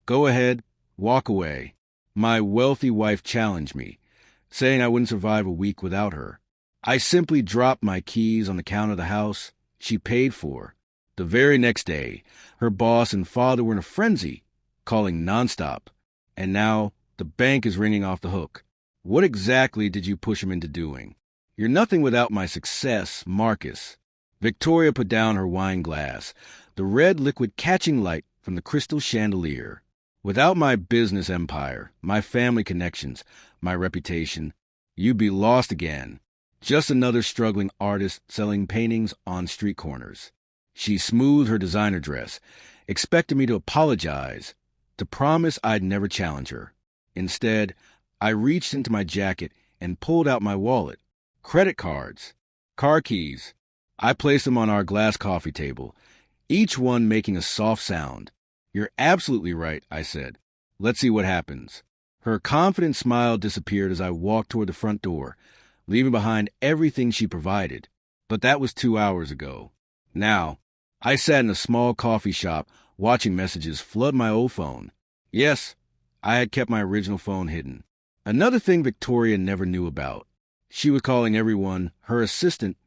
Go ahead, walk away. My wealthy wife challenged me, saying I wouldn't survive a week without her. I simply dropped my keys on the counter of the house she paid for. The very next day, her boss and father were in a frenzy, calling nonstop. And now, the bank is ringing off the hook. What exactly did you push him into doing? You're nothing without my success, Marcus. Victoria put down her wine glass, the red liquid catching light from the crystal chandelier. Without my business empire, my family connections, my reputation, you'd be lost again. Just another struggling artist selling paintings on street corners. She smoothed her designer dress, expecting me to apologize, to promise I'd never challenge her. Instead, I reached into my jacket and pulled out my wallet, credit cards, car keys. I placed them on our glass coffee table, each one making a soft sound. You're absolutely right, I said. Let's see what happens. Her confident smile disappeared as I walked toward the front door, leaving behind everything she provided. But that was 2 hours ago. Now, I sat in a small coffee shop watching messages flood my old phone. Yes, I had kept my original phone hidden. Another thing Victoria never knew about. She was calling everyone her assistant,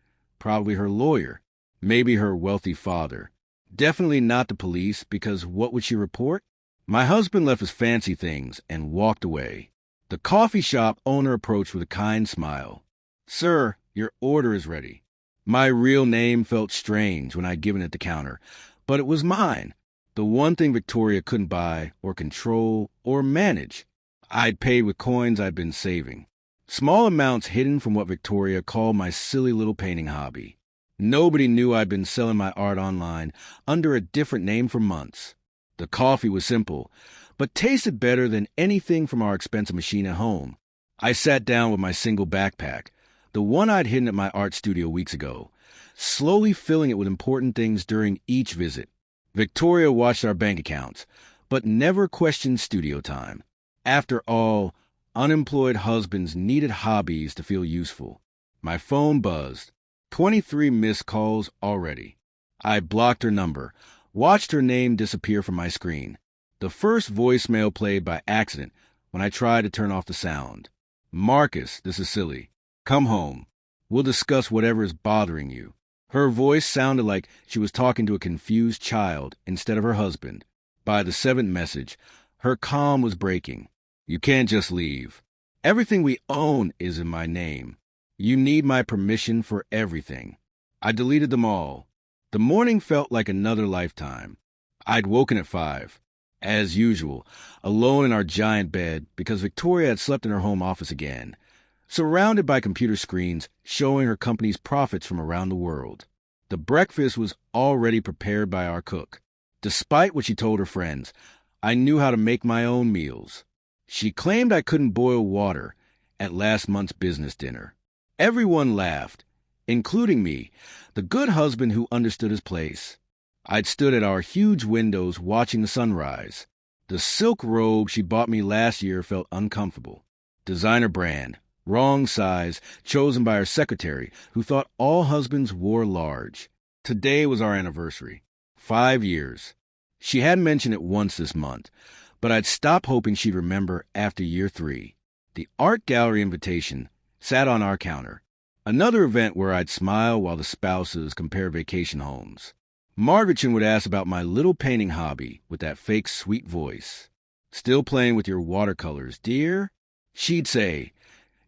probably her lawyer, maybe her wealthy father. Definitely not the police, because what would she report? My husband left his fancy things and walked away. The coffee shop owner approached with a kind smile. Sir, your order is ready. My real name felt strange when I'd given it the counter, but it was mine. The one thing Victoria couldn't buy or control or manage. I'd paid with coins I'd been saving. Small amounts hidden from what Victoria called my silly little painting hobby. Nobody knew I'd been selling my art online under a different name for months. The coffee was simple, but tasted better than anything from our expensive machine at home. I sat down with my single backpack, the one I'd hidden at my art studio weeks ago, slowly filling it with important things during each visit. Victoria watched our bank accounts, but never questioned studio time. After all, unemployed husbands needed hobbies to feel useful. My phone buzzed. 23 missed calls already. I blocked her number, watched her name disappear from my screen. The first voicemail played by accident when I tried to turn off the sound. Marcus, this is silly. Come home. We'll discuss whatever is bothering you. Her voice sounded like she was talking to a confused child instead of her husband. By the 7th message, her calm was breaking. You can't just leave. Everything we own is in my name. You need my permission for everything. I deleted them all. The morning felt like another lifetime. I'd woken at 5, as usual, alone in our giant bed because Victoria had slept in her home office again, surrounded by computer screens showing her company's profits from around the world. The breakfast was already prepared by our cook. Despite what she told her friends, I knew how to make my own meals. She claimed I couldn't boil water at last month's business dinner. Everyone laughed, including me, the good husband who understood his place. I'd stood at our huge windows watching the sunrise. The silk robe she bought me last year felt uncomfortable. Designer brand, wrong size, chosen by her secretary, who thought all husbands wore large. Today was our anniversary. 5 years. She hadn't mentioned it once this month, but I'd stopped hoping she'd remember after year 3. The art gallery invitation sat on our counter. Another event where I'd smile while the spouses compare vacation homes. Margaretchen would ask about my little painting hobby with that fake sweet voice. Still playing with your watercolors, dear? She'd say,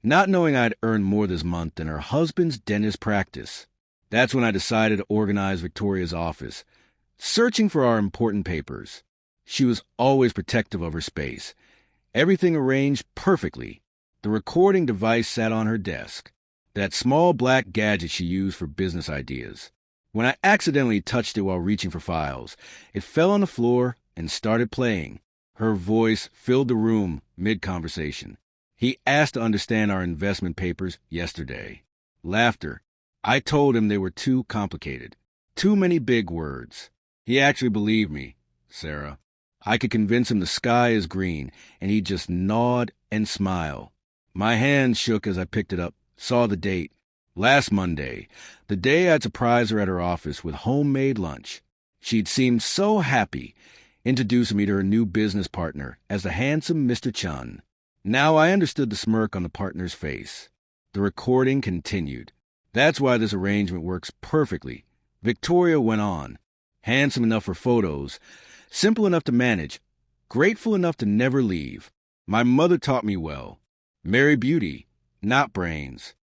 not knowing I'd earned more this month than her husband's dentist practice. That's when I decided to organize Victoria's office, searching for our important papers. She was always protective of her space. Everything arranged perfectly. The recording device sat on her desk, that small black gadget she used for business ideas. When I accidentally touched it while reaching for files, it fell on the floor and started playing. Her voice filled the room mid-conversation. He asked to understand our investment papers yesterday. Laughter. I told him they were too complicated. Too many big words. He actually believed me, Sarah. I could convince him the sky is green, and he'd just nod and smile. My hand shook as I picked it up, saw the date. Last Monday, the day I'd surprised her at her office with homemade lunch. She'd seemed so happy, introducing me to her new business partner as the handsome Mr. Chun. Now I understood the smirk on the partner's face. The recording continued. That's why this arrangement works perfectly. Victoria went on. Handsome enough for photos, simple enough to manage, grateful enough to never leave. My mother taught me well. Marry beauty, not brains.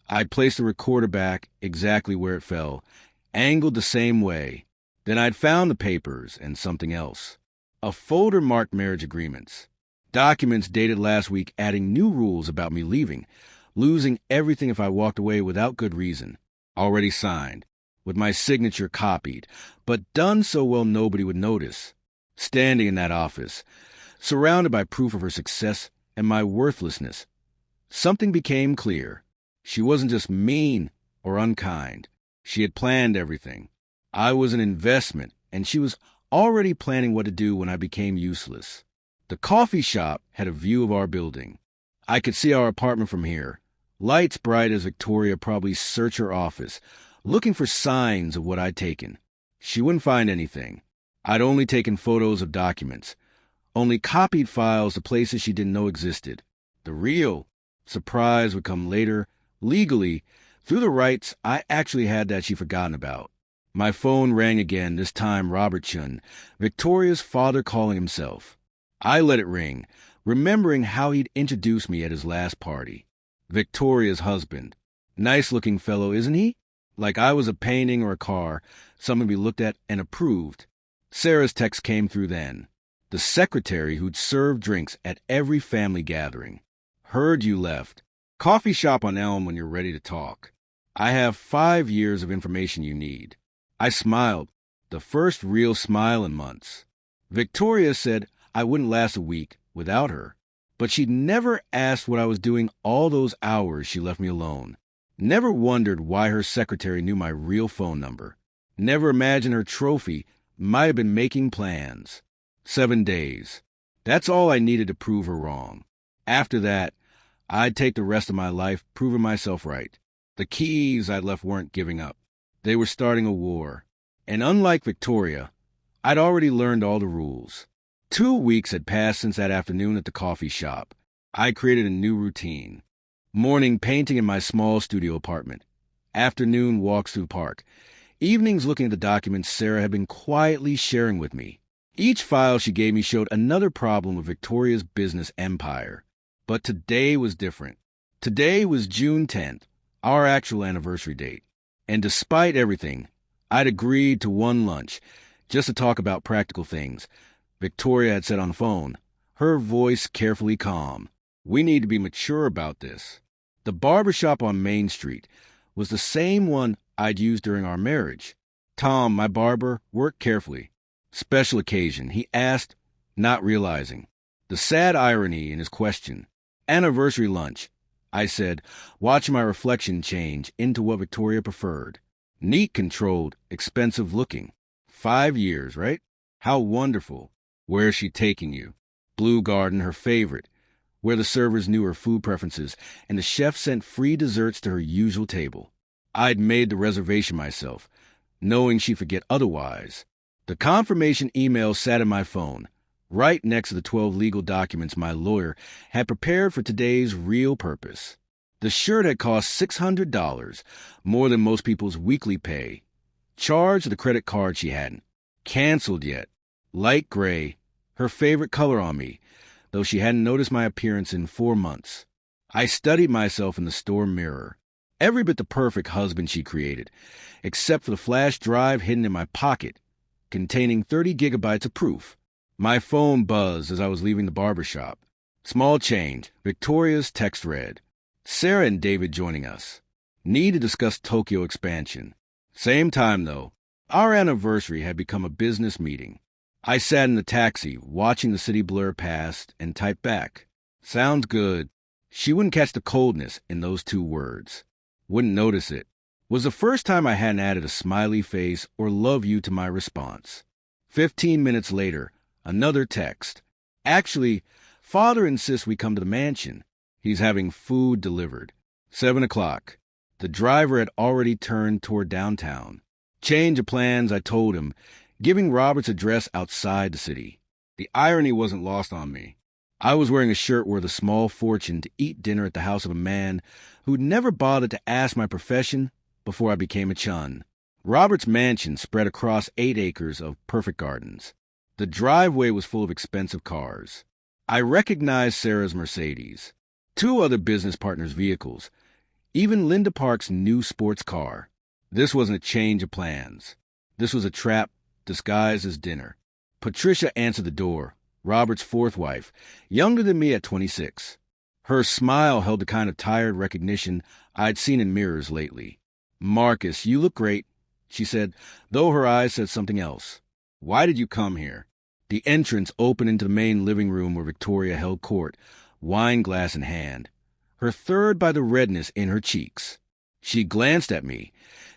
I placed the recorder back exactly where it fell, angled the same way. Then I'd found the papers and something else. A folder marked marriage agreements. Documents dated last week adding new rules about me leaving, losing everything if I walked away without good reason. Already signed, with my signature copied, but done so well nobody would notice. Standing in that office, surrounded by proof of her success and my worthlessness, something became clear. She wasn't just mean or unkind. She had planned everything. I was an investment, and she was already planning what to do when I became useless. The coffee shop had a view of our building. I could see our apartment from here, lights bright as Victoria probably searched her office, looking for signs of what I'd taken. She wouldn't find anything. I'd only taken photos of documents, only copied files to places she didn't know existed. The real surprise would come later. Legally, through the rights I actually had that she'd forgotten about. My phone rang again, this time Robert Chun, Victoria's father calling himself. I let it ring, remembering how he'd introduced me at his last party. Victoria's husband. Nice-looking fellow, isn't he? Like I was a painting or a car, something to be looked at and approved. Sarah's text came through then. The secretary who'd served drinks at every family gathering. Heard you left. Coffee shop on Elm when you're ready to talk. I have 5 years of information you need. I smiled, the first real smile in months. Victoria said I wouldn't last a week without her, but she'd never asked what I was doing all those hours she left me alone. Never wondered why her secretary knew my real phone number. Never imagined her trophy might have been making plans. 7 days. That's all I needed to prove her wrong. After that, I'd take the rest of my life proving myself right. The keys I'd left weren't giving up. They were starting a war. And unlike Victoria, I'd already learned all the rules. 2 weeks had passed since that afternoon at the coffee shop. I created a new routine. Morning painting in my small studio apartment. Afternoon walks through the park. Evenings looking at the documents Sarah had been quietly sharing with me. Each file she gave me showed another problem with Victoria's business empire. But today was different. Today was June 10th, our actual anniversary date. And despite everything, I'd agreed to one lunch, just to talk about practical things. Victoria had said on the phone, her voice carefully calm. We need to be mature about this. The barbershop on Main Street was the same one I'd used during our marriage. Tom, my barber, worked carefully. Special occasion, he asked, not realizing. The sad irony in his question. Anniversary lunch, I said, watching my reflection change into what Victoria preferred. Neat, controlled, expensive looking. 5 years, right? How wonderful. Where's she taking you? Blue Garden, her favorite, where the servers knew her food preferences and the chef sent free desserts to her usual table. I'd made the reservation myself, knowing she'd forget otherwise. The confirmation email sat in my phone, right next to the 12 legal documents my lawyer had prepared for today's real purpose. The shirt had cost $600, more than most people's weekly pay. Charged the credit card she hadn't. Canceled yet. Light gray, her favorite color on me, though she hadn't noticed my appearance in 4 months. I studied myself in the store mirror. Every bit the perfect husband she created, except for the flash drive hidden in my pocket, containing 30 gigabytes of proof. My phone buzzed as I was leaving the barbershop. Small change. Victoria's text read. Sarah and David joining us. Need to discuss Tokyo expansion. Same time, though. Our anniversary had become a business meeting. I sat in the taxi, watching the city blur past, and typed back. Sounds good. She wouldn't catch the coldness in those 2 words. Wouldn't notice it. Was the first time I hadn't added a smiley face or love you to my response. 15 minutes later, another text. Actually, Father insists we come to the mansion. He's having food delivered. 7 o'clock. The driver had already turned toward downtown. Change of plans, I told him, giving Robert's address outside the city. The irony wasn't lost on me. I was wearing a shirt worth a small fortune to eat dinner at the house of a man who'd never bothered to ask my profession before I became a chun. Robert's mansion spread across 8 acres of perfect gardens. The driveway was full of expensive cars. I recognized Sarah's Mercedes, 2 other business partners' vehicles, even Linda Park's new sports car. This wasn't a change of plans. This was a trap disguised as dinner. Patricia answered the door, Robert's 4th wife, younger than me at 26. Her smile held the kind of tired recognition I'd seen in mirrors lately. "Marcus, you look great," she said, though her eyes said something else. "Why did you come here?" The entrance opened into the main living room where Victoria held court, wine glass in hand, her third by the redness in her cheeks. She glanced at me,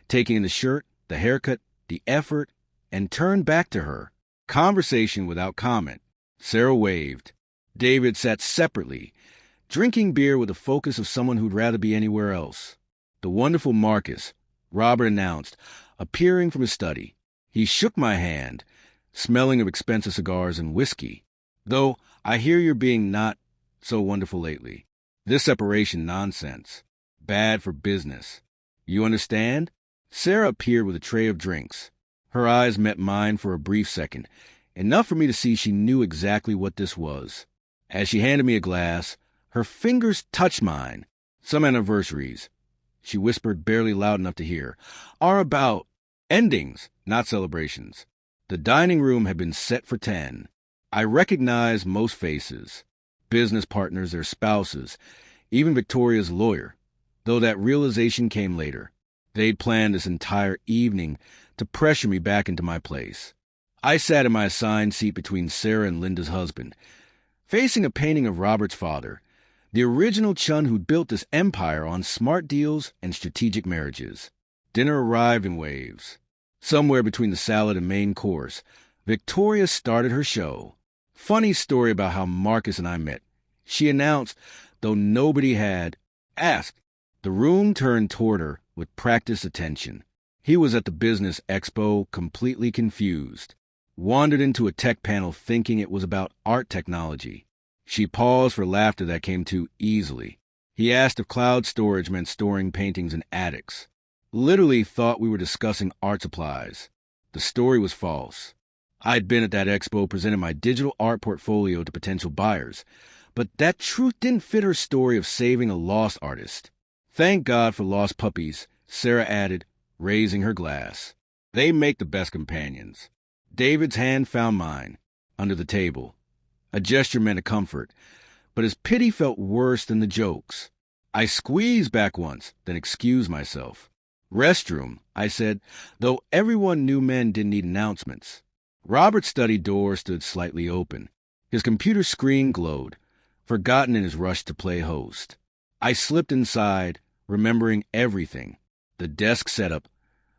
taking in the shirt, the haircut, the effort, and turned back to her. Conversation without comment. Sarah waved. David sat separately, drinking beer with the focus of someone who'd rather be anywhere else. "The wonderful Marcus," Robert announced, appearing from his study. He shook my hand, smelling of expensive cigars and whiskey. "Though I hear you're being not so wonderful lately. This separation nonsense. Bad for business. You understand?" Sarah appeared with a tray of drinks. Her eyes met mine for a brief second, enough for me to see she knew exactly what this was. As she handed me a glass, her fingers touched mine. "Some anniversaries," she whispered barely loud enough to hear, "are about endings, not celebrations." The dining room had been set for 10. I recognized most faces. Business partners, their spouses, even Victoria's lawyer, though that realization came later. They'd planned this entire evening to pressure me back into my place. I sat in my assigned seat between Sarah and Linda's husband, facing a painting of Robert's father, the original chun who'd built this empire on smart deals and strategic marriages. Dinner arrived in waves. Somewhere between the salad and main course, Victoria started her show. Funny story about how Marcus and I met. She announced, though nobody had asked. The room turned toward her with practiced attention. He was at the business expo, completely confused. Wandered into a tech panel thinking it was about art technology. She paused for laughter that came too easily. He asked if cloud storage meant storing paintings in attics. Literally thought we were discussing art supplies. The story was false. I'd been at that expo presenting my digital art portfolio to potential buyers, but that truth didn't fit her story of saving a lost artist. "Thank God for lost puppies," Sarah added, raising her glass. "They make the best companions." David's hand found mine, under the table. A gesture meant a comfort, but his pity felt worse than the jokes. I squeezed back once, then excused myself. "Restroom," I said, though everyone knew men didn't need announcements. Robert's study door stood slightly open. His computer screen glowed, forgotten in his rush to play host. I slipped inside, remembering everything. The desk setup,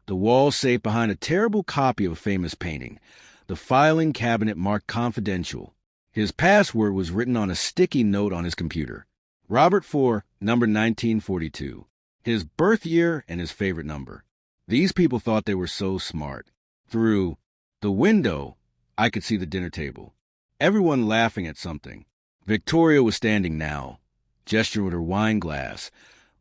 the wall safe behind a terrible copy of a famous painting, the filing cabinet marked confidential. His password was written on a sticky note on his computer. Robert IV, number 1942. His birth year and his favorite number. These people thought they were so smart. Through the window, I could see the dinner table. Everyone laughing at something. Victoria was standing now, gesturing with her wine glass,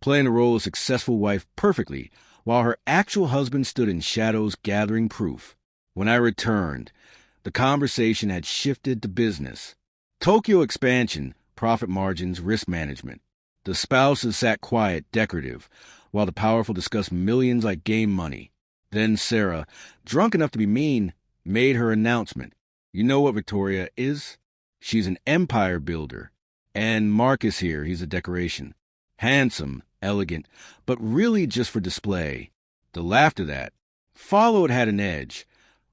playing the role of successful wife perfectly, while her actual husband stood in shadows gathering proof. When I returned, the conversation had shifted to business. Tokyo expansion, profit margins, risk management. The spouses sat quiet, decorative, while the powerful discussed millions like game money. Then Sarah, drunk enough to be mean, made her announcement. "You know what Victoria is? She's an empire builder. And Marcus here, he's a decoration. Handsome, elegant, but really just for display." The laughter that followed had an edge,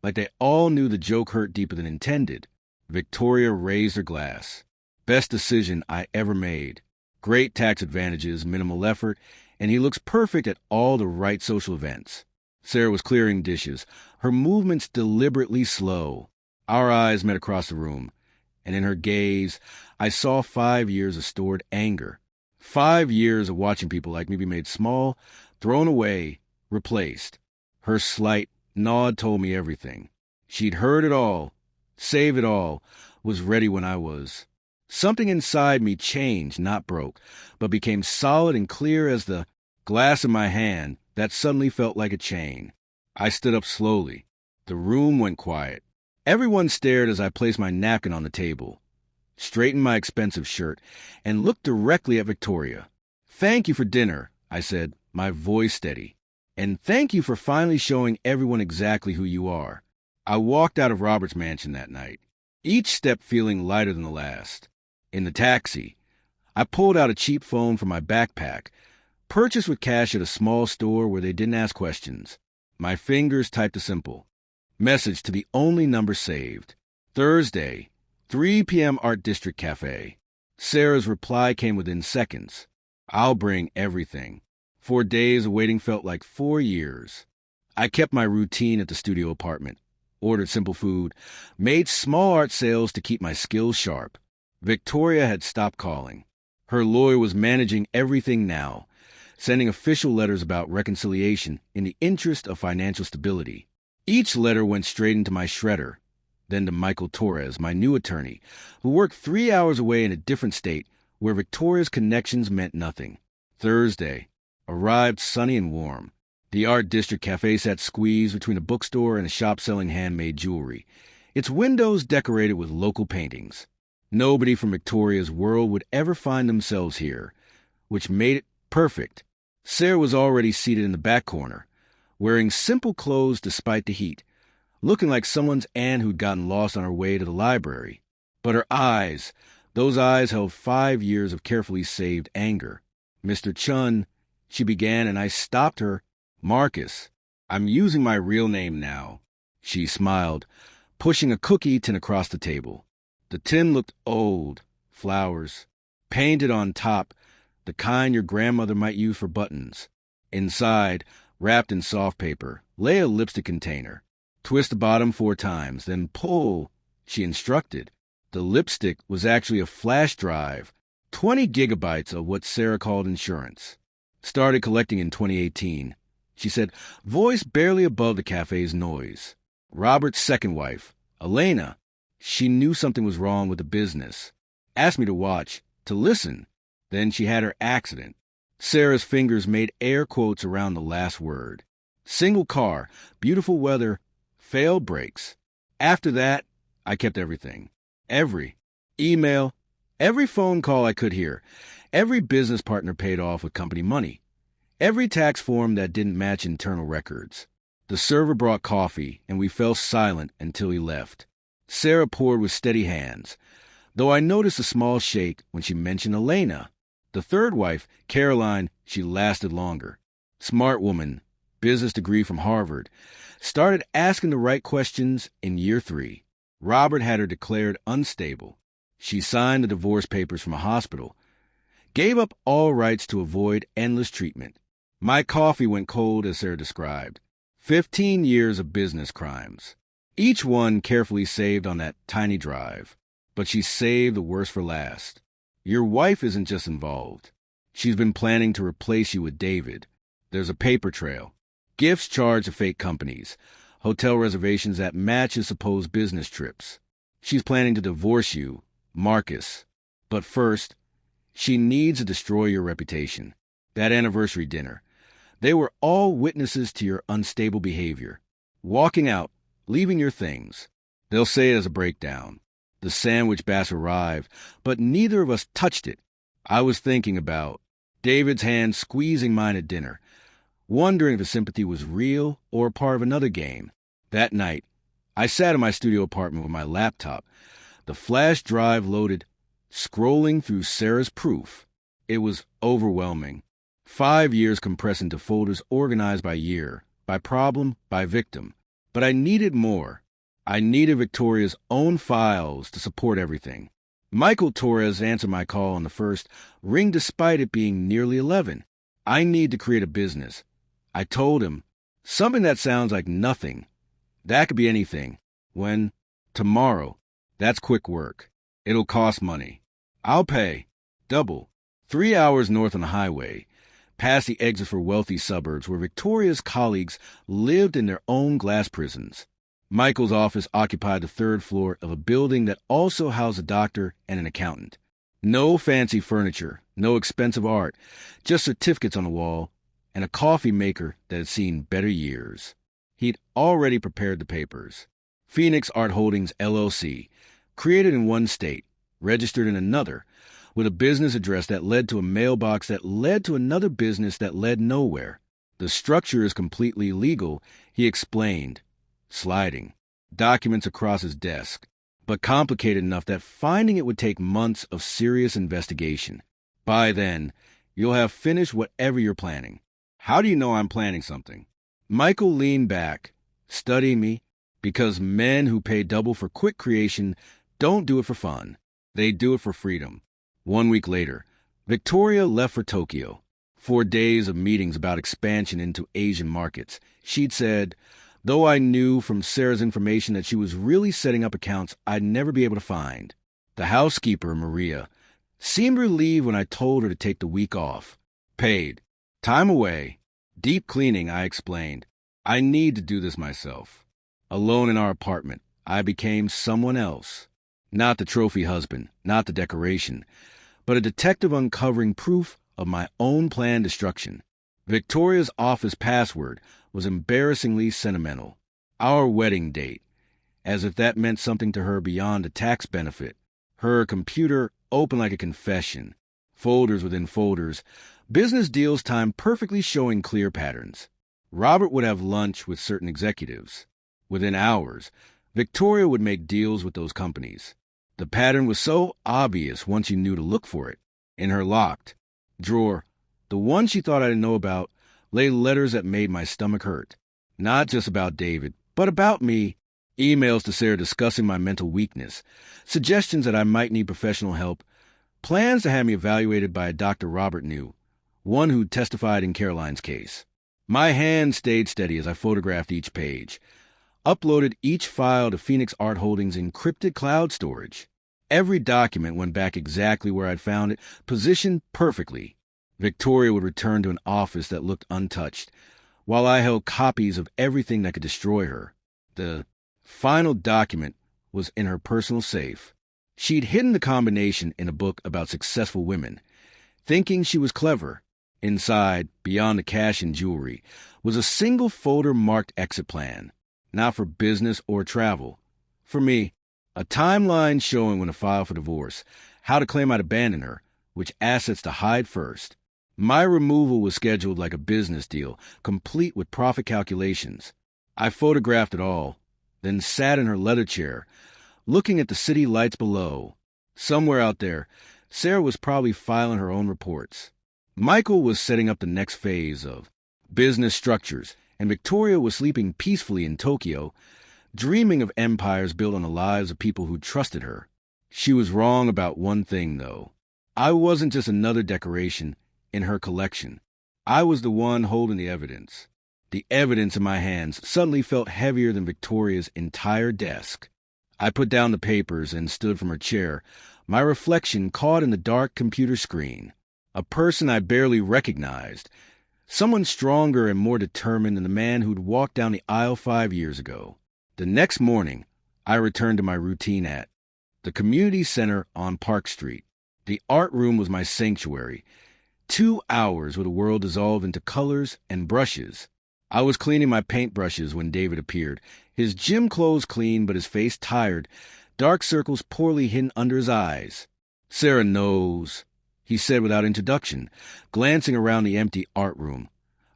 like they all knew the joke hurt deeper than intended. Victoria raised her glass. "Best decision I ever made. Great tax advantages, minimal effort, and he looks perfect at all the right social events." Sarah was clearing dishes, her movements deliberately slow. Our eyes met across the room, and in her gaze, I saw 5 years of stored anger. 5 years of watching people like me be made small, thrown away, replaced. Her slight nod told me everything. She'd heard it all, saved it all, was ready when I was. Something inside me changed, not broke, but became solid and clear as the glass in my hand that suddenly felt like a chain. I stood up slowly. The room went quiet. Everyone stared as I placed my napkin on the table, straightened my expensive shirt, and looked directly at Victoria. "Thank you for dinner," I said, my voice steady. "And thank you for finally showing everyone exactly who you are." I walked out of Robert's mansion that night, each step feeling lighter than the last. In the taxi, I pulled out a cheap phone from my backpack, purchased with cash at a small store where they didn't ask questions. My fingers typed a simple message to the only number saved. Thursday, 3 p.m. Art District Cafe. Sarah's reply came within seconds. "I'll bring everything." 4 days of waiting felt like 4 years. I kept my routine at the studio apartment, ordered simple food, made small art sales to keep my skills sharp. Victoria had stopped calling. Her lawyer was managing everything now, sending official letters about reconciliation in the interest of financial stability. Each letter went straight into my shredder, then to Michael Torres, my new attorney, who worked 3 hours away in a different state where Victoria's connections meant nothing. Thursday arrived sunny and warm. The Art District Cafe sat squeezed between a bookstore and a shop selling handmade jewelry, its windows decorated with local paintings. Nobody from Victoria's world would ever find themselves here, which made it perfect. Sarah was already seated in the back corner, wearing simple clothes despite the heat, looking like someone's aunt who'd gotten lost on her way to the library. But her eyes, those eyes held 5 years of carefully saved anger. "Mr. Chun," she began, and I stopped her. "Marcus, I'm using my real name now." She smiled, pushing a cookie tin across the table. The tin looked old, flowers, painted on top, the kind your grandmother might use for buttons. Inside, wrapped in soft paper, lay a lipstick container. "Twist the bottom 4 times, then pull," she instructed. The lipstick was actually a flash drive, 20 gigabytes of what Sarah called insurance. "Started collecting in 2018. She said, voice barely above the cafe's noise. "Robert's second wife, Elena. She knew something was wrong with the business. Asked me to watch, to listen. Then she had her accident." Sarah's fingers made air quotes around the last word. "Single car, beautiful weather, failed brakes. After that, I kept everything. Every email, every phone call I could hear, every business partner paid off with company money, every tax form that didn't match internal records." The server brought coffee, and we fell silent until he left. Sarah poured with steady hands, though I noticed a small shake when she mentioned Elena. The third wife, Caroline, she lasted longer. Smart woman, business degree from Harvard. Started asking the right questions in year 3. Robert had her declared unstable. She signed the divorce papers from a hospital. Gave up all rights to avoid endless treatment. My coffee went cold, as Sarah described. 15 years of business crimes. Each one carefully saved on that tiny drive. But she saved the worst for last. Your wife isn't just involved. She's been planning to replace you with David. There's a paper trail. Gifts charged to fake companies. Hotel reservations that match his supposed business trips. She's planning to divorce you, Marcus. But first, she needs to destroy your reputation. That anniversary dinner. They were all witnesses to your unstable behavior. Walking out, leaving your things. They'll say it as a breakdown. The sandwich batch arrived, but neither of us touched it. I was thinking about David's hand squeezing mine at dinner, wondering if his sympathy was real or part of another game. That night, I sat in my studio apartment with my laptop, the flash drive loaded, scrolling through Sarah's proof. It was overwhelming. 5 years compressed into folders organized by year, by problem, by victim. But I needed more. I needed Victoria's own files to support everything. Michael Torres answered my call on the first ring despite it being nearly 11. I need to create a business. I told him, something that sounds like nothing. That could be anything. When? Tomorrow. That's quick work. It'll cost money. I'll pay. Double. 3 hours north on the highway, past the exit for wealthy suburbs where Victoria's colleagues lived in their own glass prisons. Michael's office occupied the third floor of a building that also housed a doctor and an accountant. No fancy furniture, no expensive art, just certificates on the wall and a coffee maker that had seen better years. He'd already prepared the papers. Phoenix Art Holdings, LLC, created in one state, registered in another, with a business address that led to a mailbox that led to another business that led nowhere. The structure is completely legal, he explained, sliding documents across his desk, but complicated enough that finding it would take months of serious investigation. By then, you'll have finished whatever you're planning. How do you know I'm planning something? Michael leaned back, studying me, because men who pay double for quick creation don't do it for fun. They do it for freedom. 1 week later, Victoria left for Tokyo. 4 days of meetings about expansion into Asian markets. She'd said, though I knew from Sarah's information that she was really setting up accounts I'd never be able to find. The housekeeper, Maria, seemed relieved when I told her to take the week off. Paid. Time away. Deep cleaning, I explained. I need to do this myself. Alone in our apartment, I became someone else. Not the trophy husband, not the decoration, but a detective uncovering proof of my own planned destruction. Victoria's office password was embarrassingly sentimental. Our wedding date, as if that meant something to her beyond a tax benefit. Her computer open like a confession. Folders within folders. Business deals timed perfectly, showing clear patterns. Robert would have lunch with certain executives. Within hours, Victoria would make deals with those companies. The pattern was so obvious once you knew to look for it. In her locked drawer, the one she thought I didn't know about, lay letters that made my stomach hurt. Not just about David, but about me. Emails to Sarah discussing my mental weakness, suggestions that I might need professional help, plans to have me evaluated by a Dr. Robert knew, one who testified in Caroline's case. My hand stayed steady as I photographed each page, uploaded each file to Phoenix Art Holdings' encrypted cloud storage. Every document went back exactly where I'd found it, positioned perfectly. Victoria would return to an office that looked untouched, while I held copies of everything that could destroy her. The final document was in her personal safe. She'd hidden the combination in a book about successful women, thinking she was clever. Inside, beyond the cash and jewelry, was a single folder marked exit plan. Not for business or travel. For me, a timeline showing when to file for divorce, how to claim I'd abandoned her, which assets to hide first. My removal was scheduled like a business deal, complete with profit calculations. I photographed it all, then sat in her leather chair, looking at the city lights below. Somewhere out there, Sarah was probably filing her own reports. Michael was setting up the next phase of business structures, and Victoria was sleeping peacefully in Tokyo, dreaming of empires built on the lives of people who trusted her. She was wrong about one thing, though. I wasn't just another decoration in her collection. I was the one holding the evidence. The evidence in my hands suddenly felt heavier than Victoria's entire desk. I put down the papers and stood from her chair, my reflection caught in the dark computer screen. A person I barely recognized. Someone stronger and more determined than the man who'd walked down the aisle 5 years ago. The next morning, I returned to my routine at the community center on Park Street. The art room was my sanctuary. 2 hours where the world dissolved into colors and brushes. I was cleaning my paintbrushes when David appeared, his gym clothes clean but his face tired, dark circles poorly hidden under his eyes. "Sarah knows," he said without introduction, glancing around the empty art room,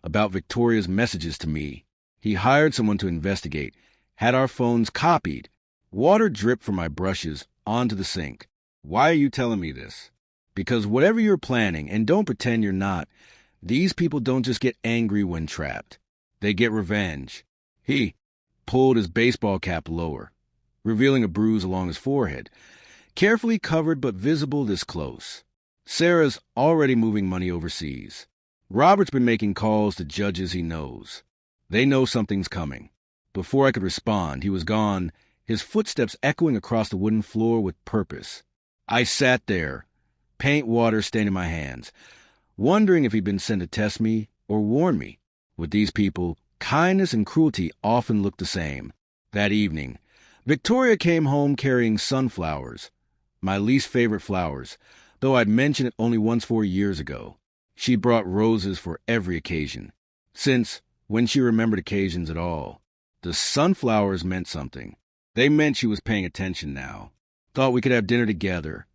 about Victoria's messages to me. He hired someone to investigate, had our phones copied. Water dripped from my brushes onto the sink. "Why are you telling me this?" "Because whatever you're planning, and don't pretend you're not, these people don't just get angry when trapped. They get revenge." He pulled his baseball cap lower, revealing a bruise along his forehead, carefully covered but visible this close. "Sarah's already moving money overseas. Robert's been making calls to judges he knows. They know something's coming." Before I could respond, he was gone, his footsteps echoing across the wooden floor with purpose. I sat there, paint water staining my hands, wondering if he'd been sent to test me or warn me. With these people, kindness and cruelty often looked the same. That evening, Victoria came home carrying sunflowers, my least favorite flowers, though I'd mentioned it only once 4 years ago. She brought roses for every occasion, since, when she remembered occasions at all, the sunflowers meant something. They meant she was paying attention now. Thought we could have dinner together,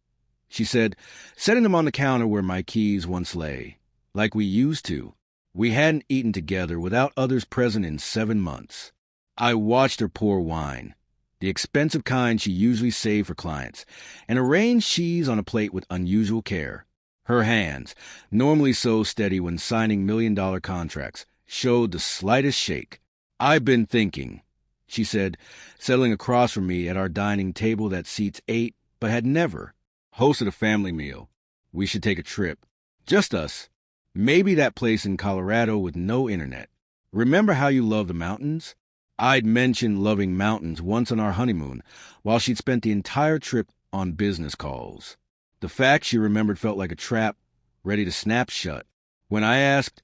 she said, setting them on the counter where my keys once lay. Like we used to. We hadn't eaten together without others present in 7 months. I watched her pour wine, the expensive kind she usually saved for clients, and arranged cheese on a plate with unusual care. Her hands, normally so steady when signing million-dollar contracts, showed the slightest shake. "I've been thinking," she said, settling across from me at our dining table that seats 8, but had never hosted a family meal. We should take a trip. Just us. Maybe that place in Colorado with no internet. Remember how you love the mountains? I'd mentioned loving mountains once on our honeymoon, while she'd spent the entire trip on business calls. The fact she remembered felt like a trap, ready to snap shut. When I asked,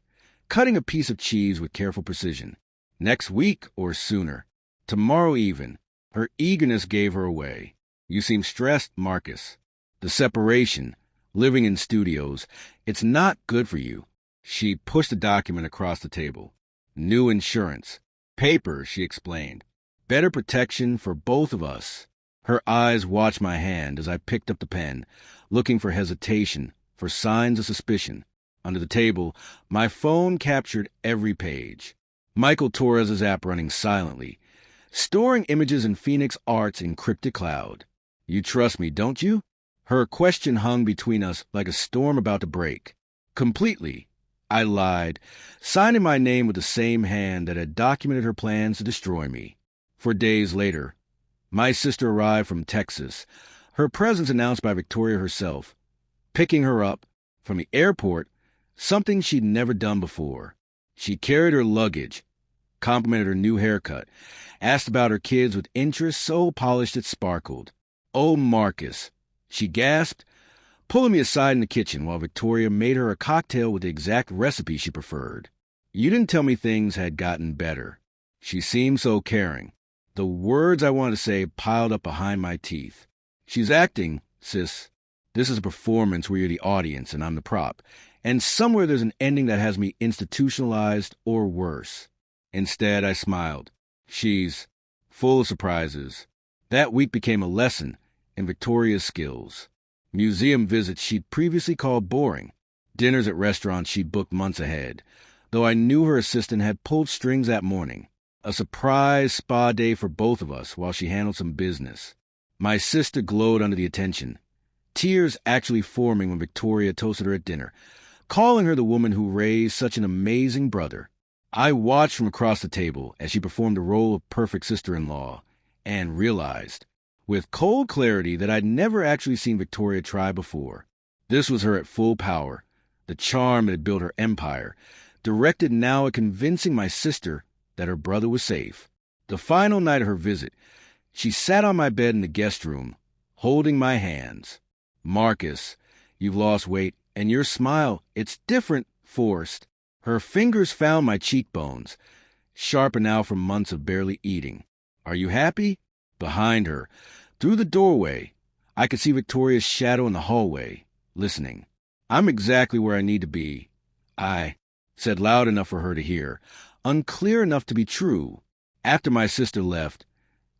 cutting a piece of cheese with careful precision, next week or sooner, tomorrow even, her eagerness gave her away. "You seem stressed, Marcus. The separation, living in studios, it's not good for you." She pushed a document across the table. "New insurance. Paper," she explained. "Better protection for both of us." Her eyes watched my hand as I picked up the pen, looking for hesitation, for signs of suspicion. Under the table, my phone captured every page. Michael Torres' app running silently, storing images in Phoenix Art's encrypted cloud. "You trust me, don't you?" Her question hung between us like a storm about to break. "Completely," I lied, signing my name with the same hand that had documented her plans to destroy me. 4 days later, my sister arrived from Texas, her presence announced by Victoria herself, picking her up from the airport, something she'd never done before. She carried her luggage, complimented her new haircut, asked about her kids with interest so polished it sparkled. "Oh, Marcus," she gasped, pulling me aside in the kitchen while Victoria made her a cocktail with the exact recipe she preferred. "You didn't tell me things had gotten better." She seemed so caring. The words I wanted to say piled up behind my teeth. "She's acting, sis. This is a performance where you're the audience and I'm the prop. And somewhere there's an ending that has me institutionalized or worse." Instead, I smiled. She's full of surprises. That week became a lesson in Victoria's skills. Museum visits she'd previously called boring. Dinners at restaurants she'd booked months ahead, though I knew her assistant had pulled strings that morning. A surprise spa day for both of us while she handled some business. My sister glowed under the attention, tears actually forming when Victoria toasted her at dinner, calling her the woman who raised such an amazing brother. I watched from across the table as she performed the role of perfect sister-in-law and realized, with cold clarity, that I'd never actually seen Victoria try before. This was her at full power, the charm that had built her empire, directed now at convincing my sister that her brother was safe. The final night of her visit, she sat on my bed in the guest room, holding my hands. "Marcus, you've lost weight, and your smile, it's different, forced." Her fingers found my cheekbones, sharpened now from months of barely eating. "Are you happy?" Behind her, through the doorway, I could see Victoria's shadow in the hallway, listening. "I'm exactly where I need to be," I said loud enough for her to hear, unclear enough to be true. After my sister left,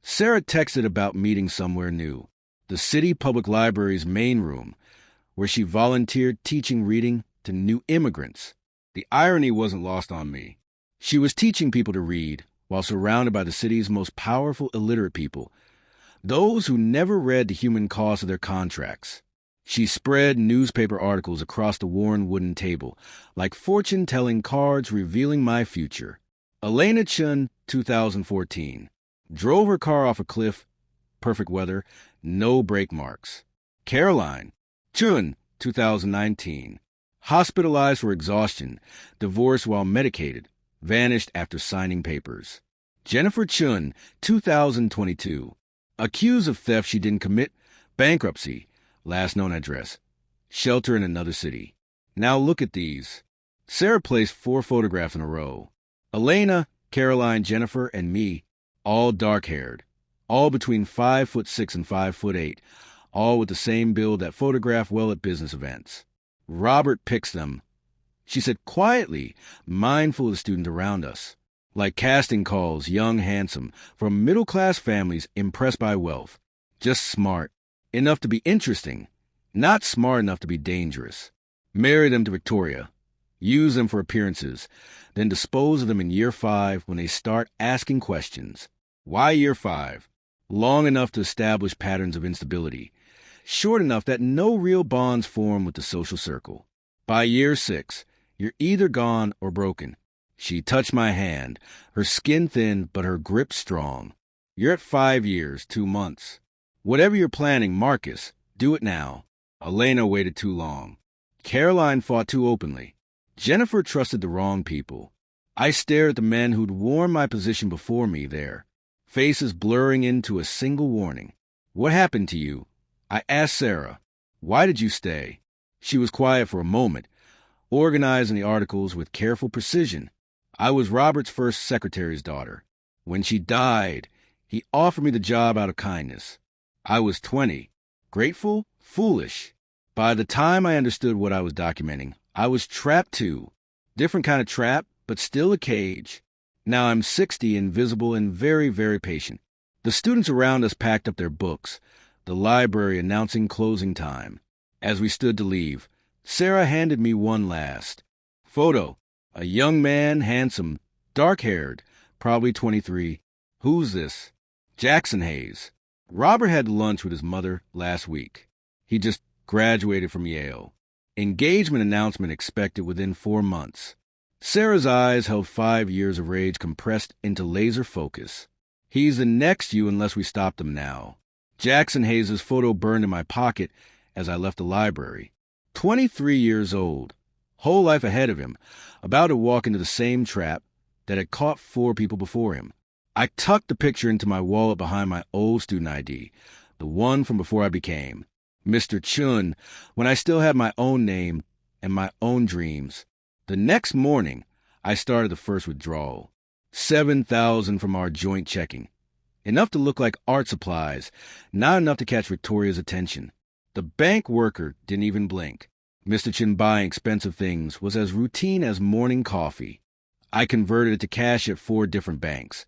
Sarah texted about meeting somewhere new, the city public library's main room, where she volunteered teaching reading to new immigrants. The irony wasn't lost on me. She was teaching people to read while surrounded by the city's most powerful illiterate people, those who never read the human cost of their contracts. She spread newspaper articles across the worn wooden table, like fortune-telling cards revealing my future. Elena Chun, 2014. Drove her car off a cliff, perfect weather, no brake marks. Caroline Chun, 2019. Hospitalized for exhaustion, divorced while medicated, vanished after signing papers. Jennifer Chun, 2022. Accused of theft she didn't commit, bankruptcy, last known address, shelter in another city. Now look at these. Sarah placed 4 photographs in a row. Elena, Caroline, Jennifer, and me, all dark-haired, all between 5'6" and 5'8", all with the same build that photograph well at business events. Robert picks them, she said quietly, mindful of the student around us. Like casting calls, young, handsome, from middle-class families impressed by wealth. Just smart, enough to be interesting, not smart enough to be dangerous. Marry them to Victoria. Use them for appearances, then dispose of them in year 5 when they start asking questions. Why year 5? Long enough to establish patterns of instability. Short enough that no real bonds form with the social circle. By year 6, you're either gone or broken. She touched my hand, her skin thin but her grip strong. You're at 5 years, 2 months. Whatever you're planning, Marcus, do it now. Elena waited too long. Caroline fought too openly. Jennifer trusted the wrong people. I stared at the men who'd worn my position before me there, faces blurring into a single warning. What happened to you? I asked Sarah. Why did you stay? She was quiet for a moment, organizing the articles with careful precision. I was Robert's first secretary's daughter. When she died, he offered me the job out of kindness. I was 20. Grateful? Foolish. By the time I understood what I was documenting, I was trapped too. Different kind of trap, but still a cage. Now I'm 60, invisible, and very, very patient. The students around us packed up their books, the library announcing closing time. As we stood to leave, Sarah handed me one last photo. A young man, handsome, dark-haired, probably 23. Who's this? Jackson Hayes. Robert had lunch with his mother last week. He just graduated from Yale. Engagement announcement expected within 4 months. Sarah's eyes held 5 years of rage compressed into laser focus. He's the next you unless we stop them now. Jackson Hayes' photo burned in my pocket as I left the library. 23 years old. Whole life ahead of him, about to walk into the same trap that had caught 4 people before him. I tucked the picture into my wallet behind my old student ID, the one from before I became Mr. Chun, when I still had my own name and my own dreams. The next morning, I started the first withdrawal. $7,000 from our joint checking. Enough to look like art supplies, not enough to catch Victoria's attention. The bank worker didn't even blink. Mr. Chin buying expensive things was as routine as morning coffee. I converted it to cash at 4 different banks,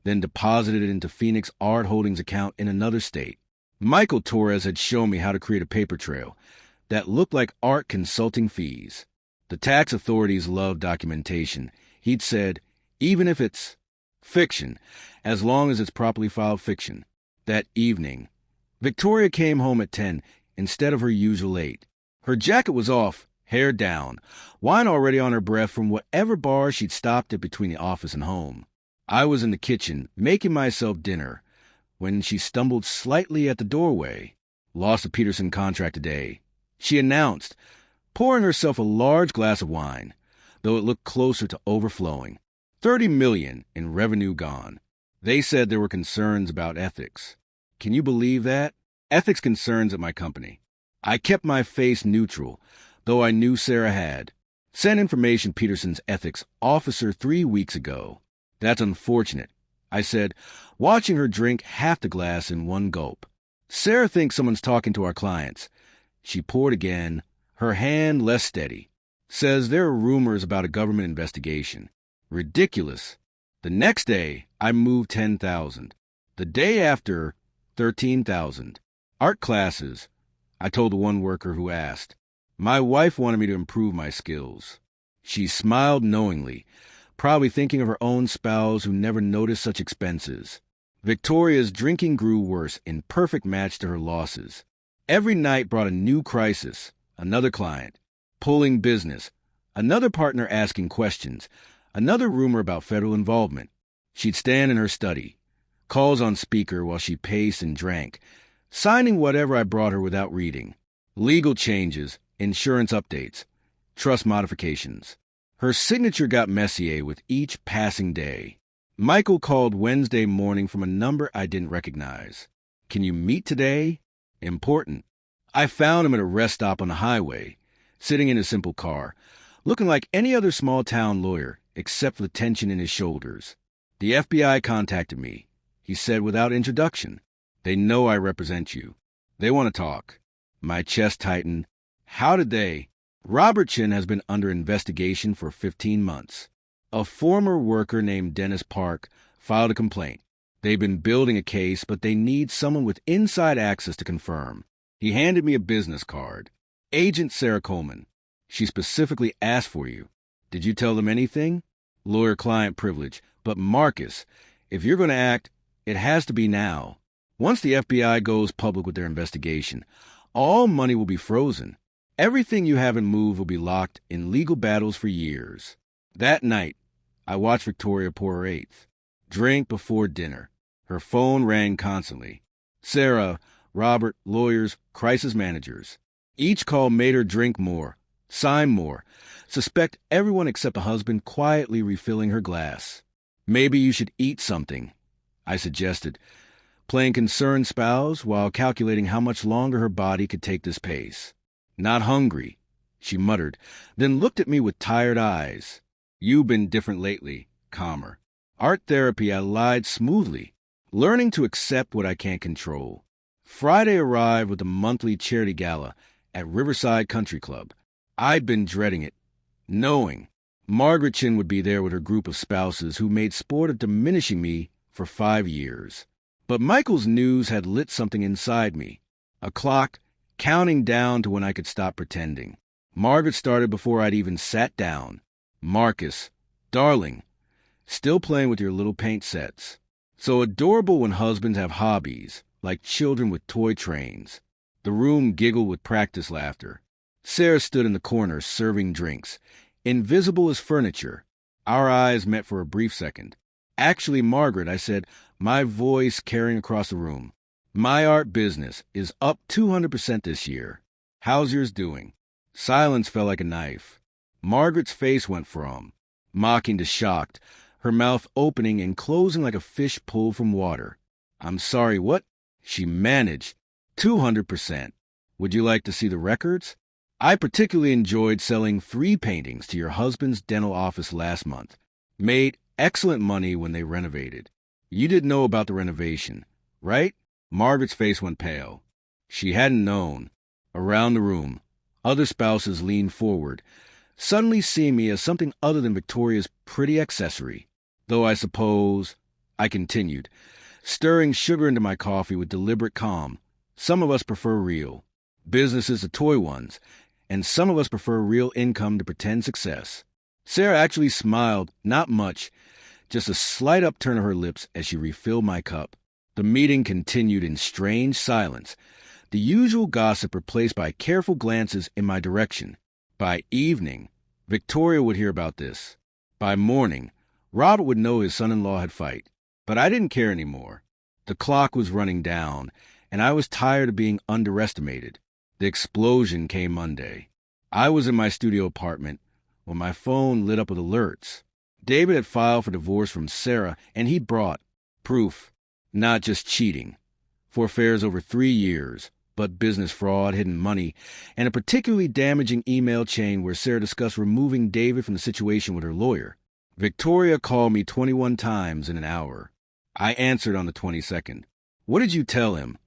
then deposited it into Phoenix Art Holdings account in another state. Michael Torres had shown me how to create a paper trail that looked like art consulting fees. The tax authorities love documentation. He'd said, even if it's fiction, as long as it's properly filed fiction. That evening, Victoria came home at 10 instead of her usual 8. Her jacket was off, hair down, wine already on her breath from whatever bar she'd stopped at between the office and home. I was in the kitchen, making myself dinner, when she stumbled slightly at the doorway. Lost a Peterson contract today, she announced, pouring herself a large glass of wine, though it looked closer to overflowing. $30 million in revenue gone. They said there were concerns about ethics. Can you believe that? Ethics concerns at my company. I kept my face neutral, though I knew Sarah had sent information Peterson's ethics officer 3 weeks ago. That's unfortunate, I said, watching her drink half the glass in one gulp. Sarah thinks someone's talking to our clients. She poured again, her hand less steady. Says there are rumors about a government investigation. Ridiculous. The next day, I moved 10,000. The day after, 13,000. Art classes, I told the one worker who asked. My wife wanted me to improve my skills. She smiled knowingly, probably thinking of her own spouse who never noticed such expenses. Victoria's drinking grew worse, in perfect match to her losses. Every night brought a new crisis, another client, pulling business, another partner asking questions, another rumor about federal involvement. She'd stand in her study, calls on speaker while she paced and drank, signing whatever I brought her without reading. Legal changes, insurance updates, trust modifications. Her signature got messier with each passing day. Michael called Wednesday morning from a number I didn't recognize. Can you meet today? Important. I found him at a rest stop on the highway, sitting in a simple car, looking like any other small-town lawyer, except for the tension in his shoulders. The FBI contacted me. he said without introduction. They know I represent you. They want to talk. My chest tightened. How did they? Robertson has been under investigation for 15 months. A former worker named Dennis Park filed a complaint. They've been building a case, but they need someone with inside access to confirm. He handed me a business card. Agent Sarah Coleman. She specifically asked for you. Did you tell them anything? Lawyer-client privilege. But Marcus, if you're going to act, it has to be now. Once the FBI goes public with their investigation, all money will be frozen. Everything you haven't moved will be locked in legal battles for years. That night, I watched Victoria pour her eighth. Drink before dinner. Her phone rang constantly. Sarah, Robert, lawyers, crisis managers. Each call made her drink more, sign more, suspect everyone except the husband quietly refilling her glass. Maybe you should eat something, I suggested, playing concerned spouse while calculating how much longer her body could take this pace. Not hungry, she muttered, then looked at me with tired eyes. You've been different lately, calmer. Art therapy, I lied smoothly, learning to accept what I can't control. Friday arrived with the monthly charity gala at Riverside Country Club. I'd been dreading it, knowing Margaret Chin would be there with her group of spouses who made sport of diminishing me for 5 years. But Michael's news had lit something inside me, a clock counting down to when I could stop pretending. Margaret started before I'd even sat down. Marcus, darling, still playing with your little paint sets. So adorable when husbands have hobbies, like children with toy trains. The room giggled with practice laughter. Sarah stood in the corner serving drinks, invisible as furniture. Our eyes met for a brief second. Actually, Margaret, I said, my voice carrying across the room. My art business is up 200% this year. How's yours doing? Silence fell like a knife. Margaret's face went from mocking to shocked, her mouth opening and closing like a fish pulled from water. I'm sorry, what? She managed. 200%. Would you like to see the records? I particularly enjoyed selling 3 paintings to your husband's dental office last month. Made excellent money when they renovated. You didn't know about the renovation, right? Margaret's face went pale. She hadn't known. Around the room, other spouses leaned forward, suddenly seeing me as something other than Victoria's pretty accessory. Though I suppose, I continued, stirring sugar into my coffee with deliberate calm. Some of us prefer real. Businesses are toy ones, and some of us prefer real income to pretend success. Sarah actually smiled, not much, just a slight upturn of her lips as she refilled my cup. The meeting continued in strange silence, the usual gossip replaced by careful glances in my direction. By evening, Victoria would hear about this. By morning, Robert would know his son-in-law had fight. But I didn't care anymore. The clock was running down, and I was tired of being underestimated. The explosion came Monday. I was in my studio apartment when my phone lit up with alerts. David had filed for divorce from Sarah, and he brought proof, not just cheating. For affairs over 3 years, but business fraud, hidden money, and a particularly damaging email chain where Sarah discussed removing David from the situation with her lawyer. Victoria called me 21 times in an hour. I answered on the 22nd. What did you tell him?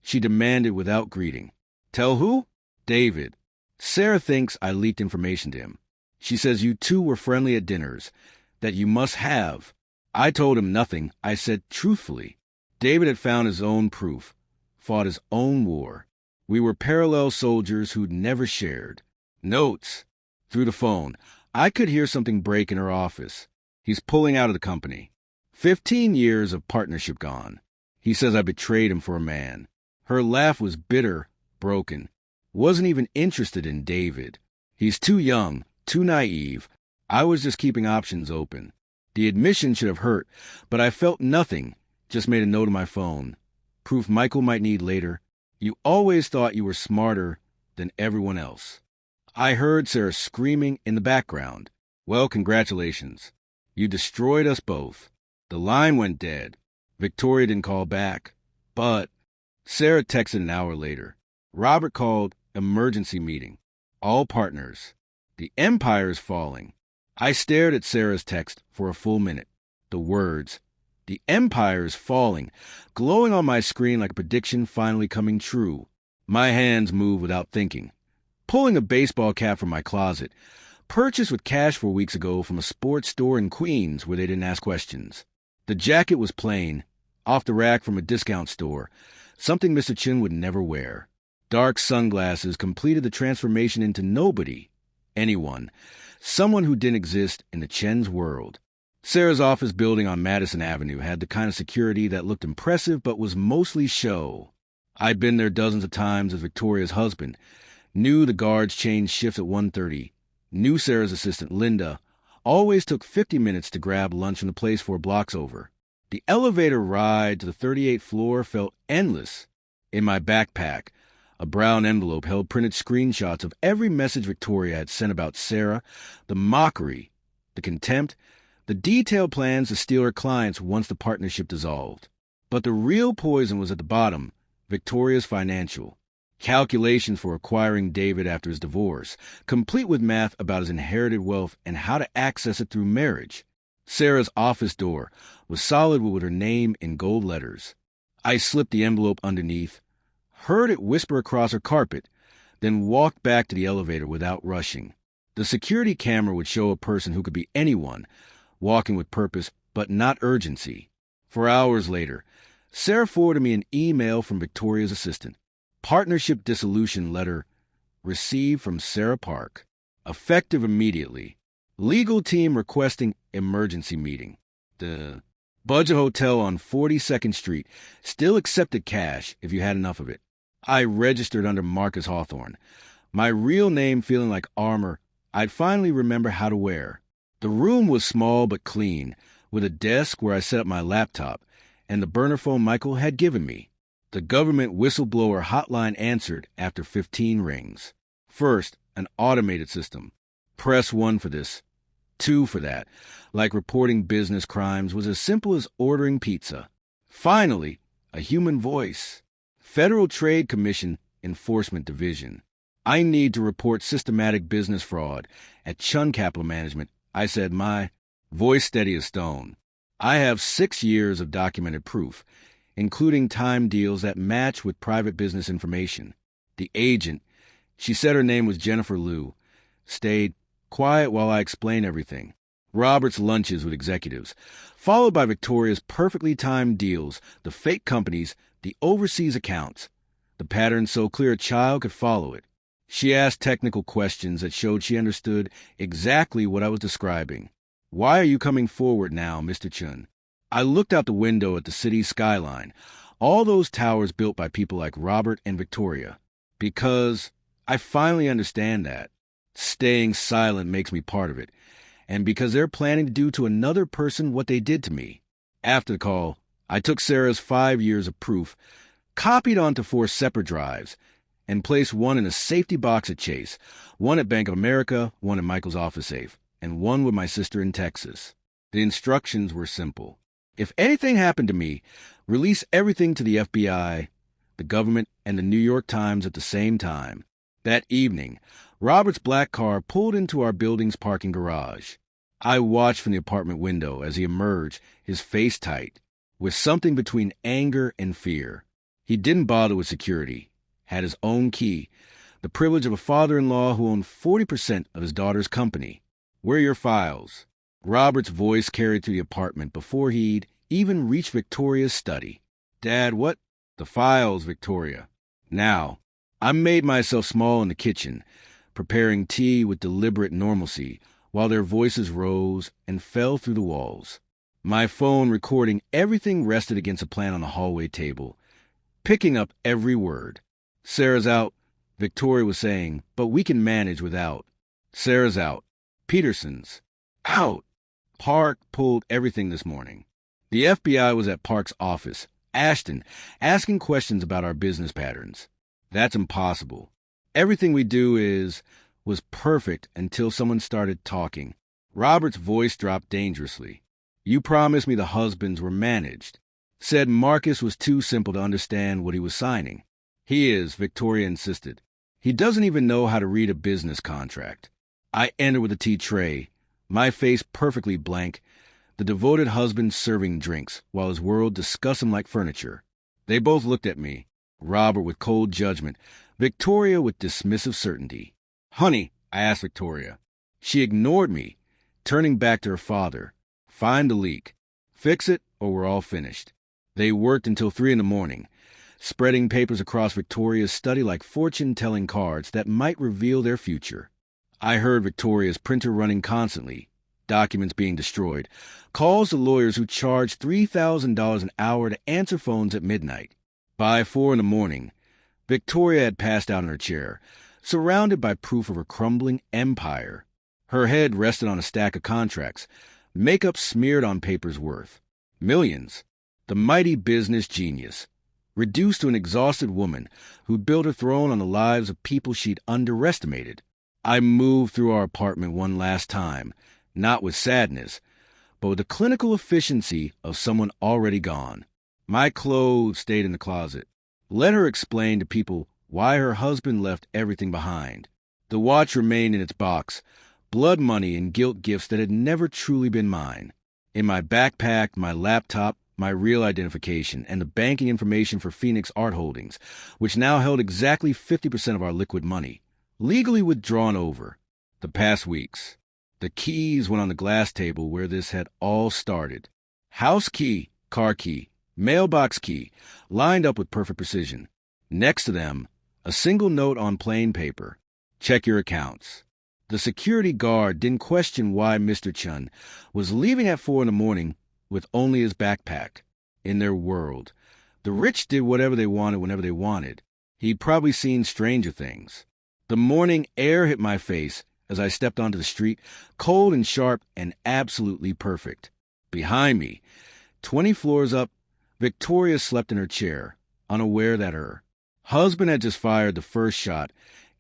She demanded without greeting. Tell who? David. Sarah thinks I leaked information to him. She says you two were friendly at dinners, that you must have. I told him nothing. I said truthfully. David had found his own proof, fought his own war. We were parallel soldiers who'd never shared. Notes. Through the phone, I could hear something break in her office. He's pulling out of the company. 15 years of partnership gone. He says I betrayed him for a man. Her laugh was bitter, broken. Wasn't even interested in David. He's too young, too naive. I was just keeping options open. The admission should have hurt, but I felt nothing. Just made a note on my phone. Proof Michael might need later. You always thought you were smarter than everyone else. I heard Sarah screaming in the background. Well, congratulations. You destroyed us both. The line went dead. Victoria didn't call back. But Sarah texted an hour later. Robert called emergency meeting. All partners. The empire's falling. I stared at Sarah's text for a full minute. The words, The empire is falling, glowing on my screen like a prediction finally coming true. My hands move without thinking. Pulling a baseball cap from my closet, purchased with cash 4 weeks ago from a sports store in Queens where they didn't ask questions. The jacket was plain, off the rack from a discount store, something Mr. Chun would never wear. Dark sunglasses completed the transformation into nobody, anyone, someone who didn't exist in the Chen's world. Sarah's office building on Madison Avenue had the kind of security that looked impressive but was mostly show. I'd been there dozens of times as Victoria's husband, knew the guards changed shifts at 1:30, knew Sarah's assistant, Linda, always took 50 minutes to grab lunch from the place 4 blocks over. The elevator ride to the 38th floor felt endless. In my backpack, a brown envelope held printed screenshots of every message Victoria had sent about Sarah, the mockery, the contempt, the detailed plans to steal her clients once the partnership dissolved. But the real poison was at the bottom, Victoria's financial. Calculations for acquiring David after his divorce, complete with math about his inherited wealth and how to access it through marriage. Sarah's office door was solid with her name in gold letters. I slipped the envelope underneath, heard it whisper across her carpet, then walked back to the elevator without rushing. The security camera would show a person who could be anyone, walking with purpose but not urgency. 4 hours later, Sarah forwarded me an email from Victoria's assistant. Partnership dissolution letter received from Sarah Park. Effective immediately. Legal team requesting emergency meeting. The Budget Hotel on 42nd Street still accepted cash if you had enough of it. I registered under Marcus Hawthorne. My real name feeling like armor I'd finally remember how to wear. The room was small but clean, with a desk where I set up my laptop, and the burner phone Michael had given me. The government whistleblower hotline answered after 15 rings. First, an automated system. Press 1 for this, 2 for that. Like reporting business crimes was as simple as ordering pizza. Finally, a human voice. Federal Trade Commission Enforcement Division. I need to report systematic business fraud at Chun Capital Management. I said, my voice steady as stone. I have 6 years of documented proof, including time deals that match with private business information. The agent, she said her name was Jennifer Liu, stayed quiet while I explained everything. Robert's lunches with executives, followed by Victoria's perfectly timed deals, the fake companies, the overseas accounts. The pattern so clear a child could follow it. She asked technical questions that showed she understood exactly what I was describing. Why are you coming forward now, Mr. Chun? I looked out the window at the city's skyline, all those towers built by people like Robert and Victoria. Because I finally understand that. Staying silent makes me part of it. And because they're planning to do to another person what they did to me. After the call, I took Sarah's 5 years of proof, copied onto 4 separate drives, and placed one in a safety box at Chase, one at Bank of America, one in Michael's office safe, and one with my sister in Texas. The instructions were simple. If anything happened to me, release everything to the FBI, the government, and the New York Times at the same time. That evening, Robert's black car pulled into our building's parking garage. I watched from the apartment window as he emerged, his face tight, with something between anger and fear. He didn't bother with security, had his own key, the privilege of a father-in-law who owned 40% of his daughter's company. Where are your files? Robert's voice carried through the apartment before he'd even reached Victoria's study. Dad, what? The files, Victoria. Now, I made myself small in the kitchen, preparing tea with deliberate normalcy, while their voices rose and fell through the walls. My phone recording everything rested against a plant on the hallway table, picking up every word. Sarah's out, Victoria was saying, but we can manage without. Sarah's out. Peterson's out. Park pulled everything this morning. The FBI was at Park's office, Ashton, asking questions about our business patterns. That's impossible. Everything we do was perfect until someone started talking. Robert's voice dropped dangerously. You promised me the husbands were managed. Said Marcus was too simple to understand what he was signing. He is, Victoria insisted. He doesn't even know how to read a business contract. I entered with a tea tray, my face perfectly blank, the devoted husband serving drinks while his world discussed him like furniture. They both looked at me, Robert with cold judgment, Victoria with dismissive certainty. "Honey," I asked Victoria. She ignored me, turning back to her father. "Find the leak. Fix it, or we're all finished." They worked until 3 a.m, spreading papers across Victoria's study like fortune-telling cards that might reveal their future. I heard Victoria's printer running constantly, documents being destroyed, calls to lawyers who charged $3,000 an hour to answer phones at midnight. By 4 a.m, Victoria had passed out in her chair, surrounded by proof of her crumbling empire. Her head rested on a stack of contracts, makeup smeared on paper's worth. Millions. The mighty business genius, reduced to an exhausted woman who'd built a throne on the lives of people she'd underestimated. I moved through our apartment one last time, not with sadness, but with the clinical efficiency of someone already gone. My clothes stayed in the closet. Let her explain to people why her husband left everything behind. The watch remained in its box, blood money and guilt gifts that had never truly been mine. In my backpack, my laptop, my real identification, and the banking information for Phoenix Art Holdings, which now held exactly 50% of our liquid money, legally withdrawn over. The past weeks. The keys went on the glass table where this had all started. House key, car key, mailbox key, lined up with perfect precision. Next to them, a single note on plain paper. Check your accounts. The security guard didn't question why Mr. Chun was leaving at 4 a.m, with only his backpack. In their world, the rich did whatever they wanted whenever they wanted. He'd probably seen stranger things. The morning air hit my face as I stepped onto the street, cold and sharp and absolutely perfect. Behind me, 20 floors up, Victoria slept in her chair, unaware that her husband had just fired the first shot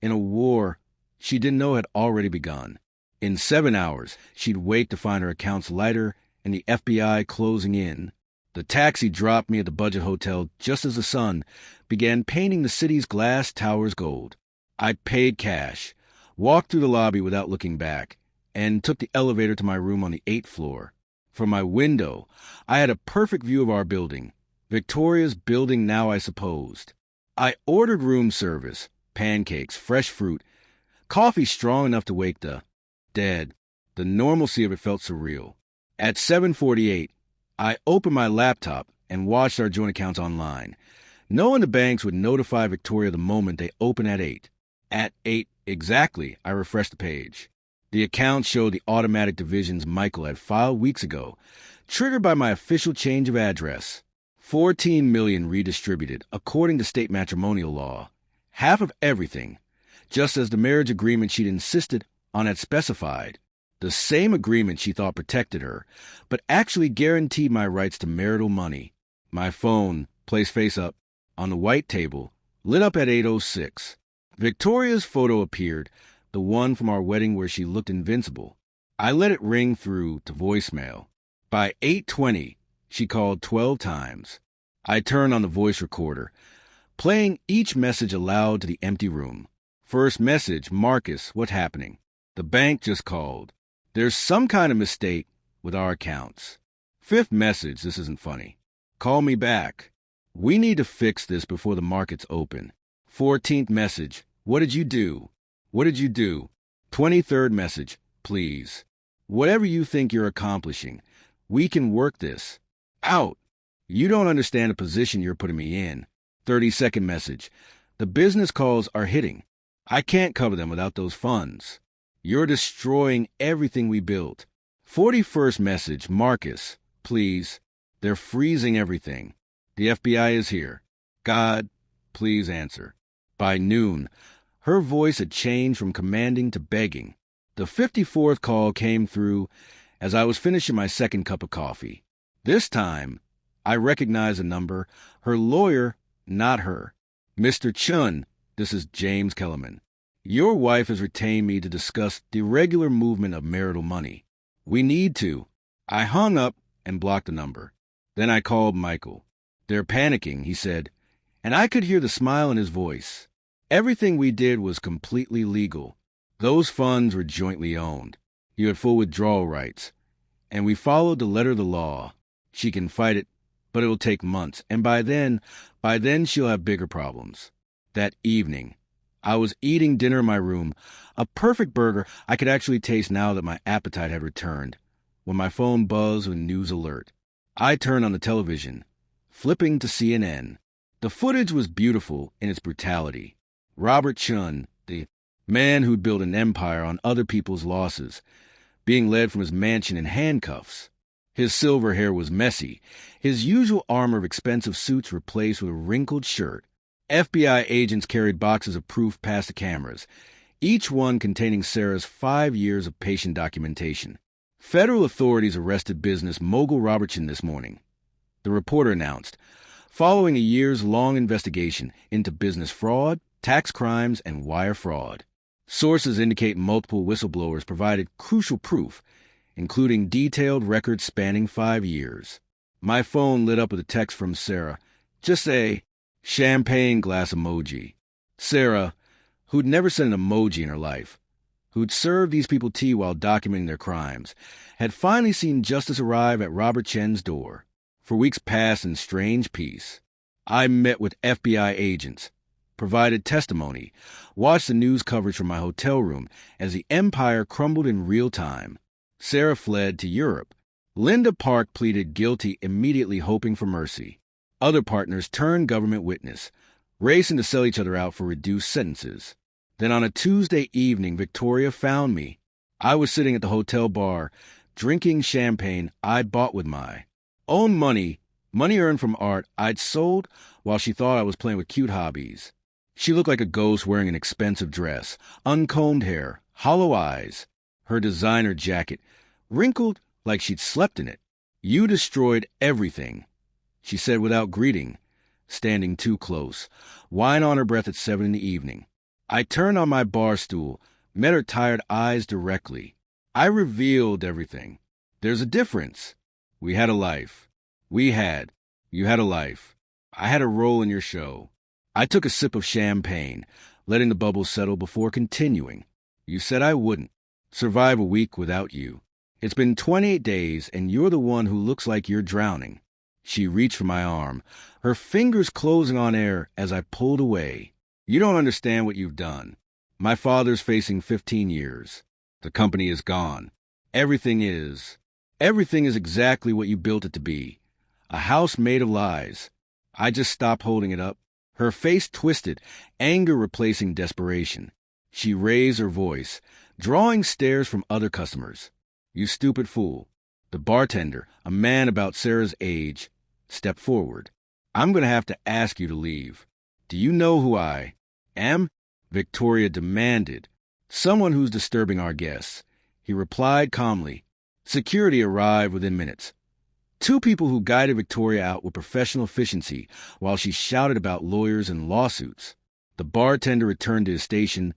in a war she didn't know had already begun. In 7 hours, she'd wake to find her accounts lighter and the FBI closing in. The taxi dropped me at the budget hotel just as the sun began painting the city's glass towers gold. I paid cash, walked through the lobby without looking back, and took the elevator to my room on the 8th floor. From my window, I had a perfect view of our building. Victoria's building now, I supposed. I ordered room service, pancakes, fresh fruit, coffee strong enough to wake the dead. The normalcy of it felt surreal. At 7:48, I opened my laptop and watched our joint accounts online, knowing the banks would notify Victoria the moment they opened at 8. At 8 exactly, I refreshed the page. The account showed the automatic divisions Michael had filed weeks ago, triggered by my official change of address. 14 million redistributed, according to state matrimonial law. Half of everything, just as the marriage agreement she'd insisted on had specified. The same agreement she thought protected her, but actually guaranteed my rights to marital money. My phone, placed face up, on the white table, lit up at 8:06. Victoria's photo appeared, the one from our wedding where she looked invincible. I let it ring through to voicemail. By 8:20, she called 12 times. I turned on the voice recorder, playing each message aloud to the empty room. First message, Marcus, what's happening? The bank just called. There's some kind of mistake with our accounts. Fifth message, this isn't funny. Call me back. We need to fix this before the markets open. 14th message, what did you do? What did you do? 23rd message, please. Whatever you think you're accomplishing, we can work this out. You don't understand the position you're putting me in. 32nd message, the business calls are hitting. I can't cover them without those funds. You're destroying everything we built. 41st message, Marcus, please. They're freezing everything. The FBI is here. God, please answer. By noon, her voice had changed from commanding to begging. The 54th call came through as I was finishing my second cup of coffee. This time, I recognized the number. Her lawyer, not her. Mr. Chun, this is James Kellerman. Your wife has retained me to discuss the regular movement of marital money. We need to. I hung up and blocked the number. Then I called Michael. They're panicking, he said, and I could hear the smile in his voice. Everything we did was completely legal. Those funds were jointly owned. You had full withdrawal rights. and we followed the letter of the law. She can fight it, but it will take months, and by then she'll have bigger problems. That evening, I was eating dinner in my room, a perfect burger I could actually taste now that my appetite had returned, when my phone buzzed with a news alert. I turned on the television, flipping to CNN. The footage was beautiful in its brutality. Robert Chun, the man who'd built an empire on other people's losses, being led from his mansion in handcuffs. His silver hair was messy, his usual armor of expensive suits replaced with a wrinkled shirt. FBI agents carried boxes of proof past the cameras, each one containing Sarah's 5 years of patient documentation. Federal authorities arrested business mogul Robertson this morning, the reporter announced, following a years-long investigation into business fraud, tax crimes, and wire fraud. Sources indicate multiple whistleblowers provided crucial proof, including detailed records spanning 5 years. My phone lit up with a text from Sarah. Just a champagne glass emoji. Sarah, who'd never sent an emoji in her life, who'd served these people tea while documenting their crimes, had finally seen justice arrive at Robert Chen's door. For weeks past in strange peace, I met with FBI agents, provided testimony, watched the news coverage from my hotel room as the empire crumbled in real time. Sarah fled to Europe. Linda Park pleaded guilty, immediately hoping for mercy. Other partners turned government witness, racing to sell each other out for reduced sentences. Then on a Tuesday evening, Victoria found me. I was sitting at the hotel bar, drinking champagne I'd bought with my own money earned from art I'd sold while she thought I was playing with cute hobbies. She looked like a ghost wearing an expensive dress, uncombed hair, hollow eyes, her designer jacket, wrinkled like she'd slept in it. "You destroyed everything," she said without greeting, standing too close, wine on her breath at 7 in the evening. I turned on my bar stool, met her tired eyes directly. I revealed everything. There's a difference. We had a life. You had a life. I had a role in your show. I took a sip of champagne, letting the bubbles settle before continuing. You said I wouldn't survive a week without you. It's been 28 days, and you're the one who looks like you're drowning. She reached for my arm, her fingers closing on air as I pulled away. You don't understand what you've done. My father's facing 15 years. The company is gone. Everything is exactly what you built it to be. A house made of lies. I just stopped holding it up. Her face twisted, anger replacing desperation. She raised her voice, drawing stares from other customers. You stupid fool. The bartender, a man about Sarah's age, stepped forward. I'm going to have to ask you to leave. Do you know who I am? Victoria demanded. Someone who's disturbing our guests. He replied calmly. Security arrived within minutes. 2 people who guided Victoria out with professional efficiency while she shouted about lawyers and lawsuits. The bartender returned to his station,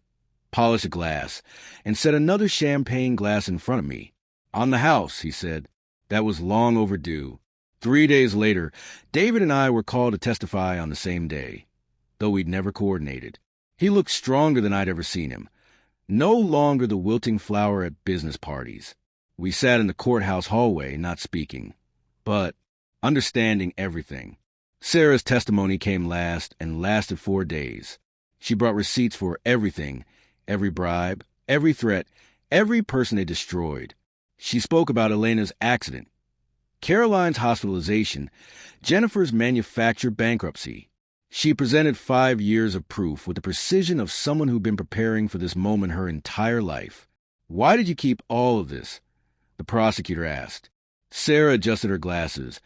polished a glass, and set another champagne glass in front of me. On the house, he said. That was long overdue. 3 days later, David and I were called to testify on the same day, though we'd never coordinated. He looked stronger than I'd ever seen him. No longer the wilting flower at business parties. We sat in the courthouse hallway, not speaking, but understanding everything. Sarah's testimony came last and lasted 4 days. She brought receipts for everything, every bribe, every threat, every person they destroyed. She spoke about Elena's accident, Caroline's hospitalization, Jennifer's manufactured bankruptcy. She presented 5 years of proof with the precision of someone who'd been preparing for this moment her entire life. Why did you keep all of this? The prosecutor asked. Sarah adjusted her glasses,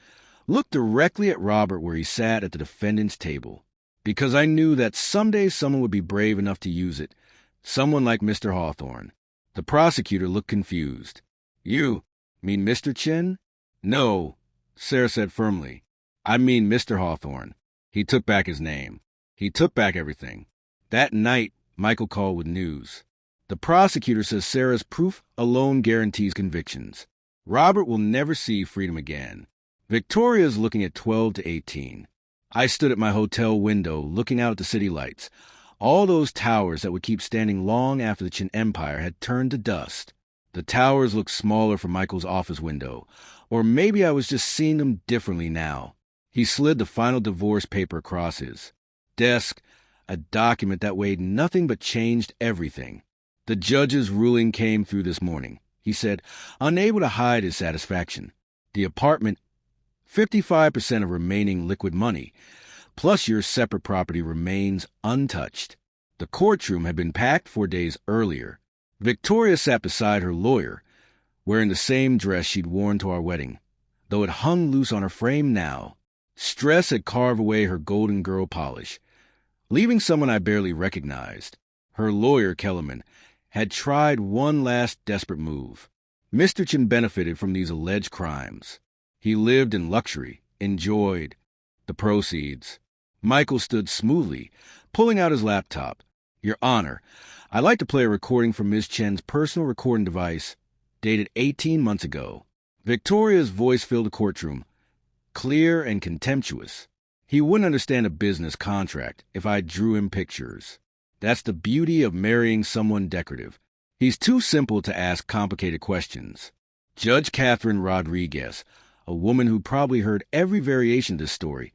looked directly at Robert where he sat at the defendant's table. Because I knew that someday someone would be brave enough to use it, someone like Mr. Hawthorne. The prosecutor looked confused. You mean Mr. Chen? No, Sarah said firmly. I mean Mr. Hawthorne. He took back his name. He took back everything. That night, Michael called with news. The prosecutor says Sarah's proof alone guarantees convictions. Robert will never see freedom again. Victoria's looking at 12 to 18. I stood at my hotel window looking out at the city lights, all those towers that would keep standing long after the Qin Empire had turned to dust. The towers looked smaller from Michael's office window, or maybe I was just seeing them differently now. He slid the final divorce paper across his desk, a document that weighed nothing but changed everything. The judge's ruling came through this morning, he said, unable to hide his satisfaction. The apartment, 55% of remaining liquid money, plus your separate property remains untouched. The courtroom had been packed 4 days earlier. Victoria sat beside her lawyer, wearing the same dress she'd worn to our wedding, though it hung loose on her frame now. Stress had carved away her golden girl polish, leaving someone I barely recognized. Her lawyer, Kellerman, had tried one last desperate move. Mr. Chin benefited from these alleged crimes. He lived in luxury, enjoyed the proceeds. Michael stood smoothly, pulling out his laptop. Your Honor, I'd like to play a recording from Ms. Chen's personal recording device, dated 18 months ago. Victoria's voice filled the courtroom, clear and contemptuous. He wouldn't understand a business contract if I drew him pictures. That's the beauty of marrying someone decorative. He's too simple to ask complicated questions. Judge Catherine Rodriguez, a woman who probably heard every variation of this story,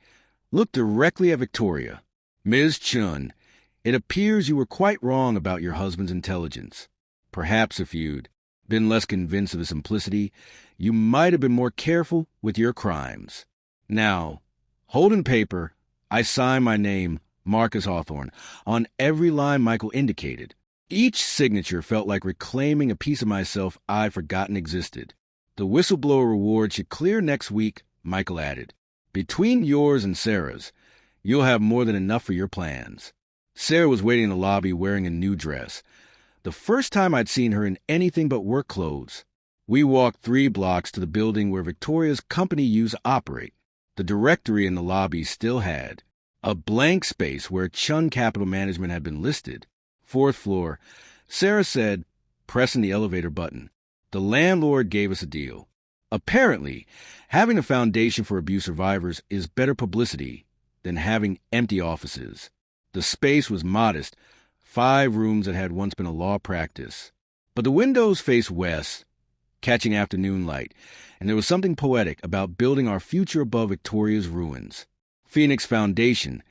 looked directly at Victoria. Ms. Chun, it appears you were quite wrong about your husband's intelligence. Perhaps if you'd been less convinced of his simplicity, you might have been more careful with your crimes. Now, holding paper, I sign my name, Marcus Hawthorne, on every line Michael indicated. Each signature felt like reclaiming a piece of myself I'd forgotten existed. The whistleblower reward should clear next week, Michael added. Between yours and Sarah's, you'll have more than enough for your plans. Sarah was waiting in the lobby wearing a new dress. The first time I'd seen her in anything but work clothes. We walked 3 blocks to the building where Victoria's company used to operate. The directory in the lobby still had a blank space where Chun Capital Management had been listed. 4th floor. Sarah said, pressing the elevator button. The landlord gave us a deal. Apparently, having a foundation for abuse survivors is better publicity than having empty offices. The space was modest, 5 rooms that had once been a law practice. But the windows faced west, catching afternoon light, and there was something poetic about building our future above Victoria's ruins. Phoenix Foundation.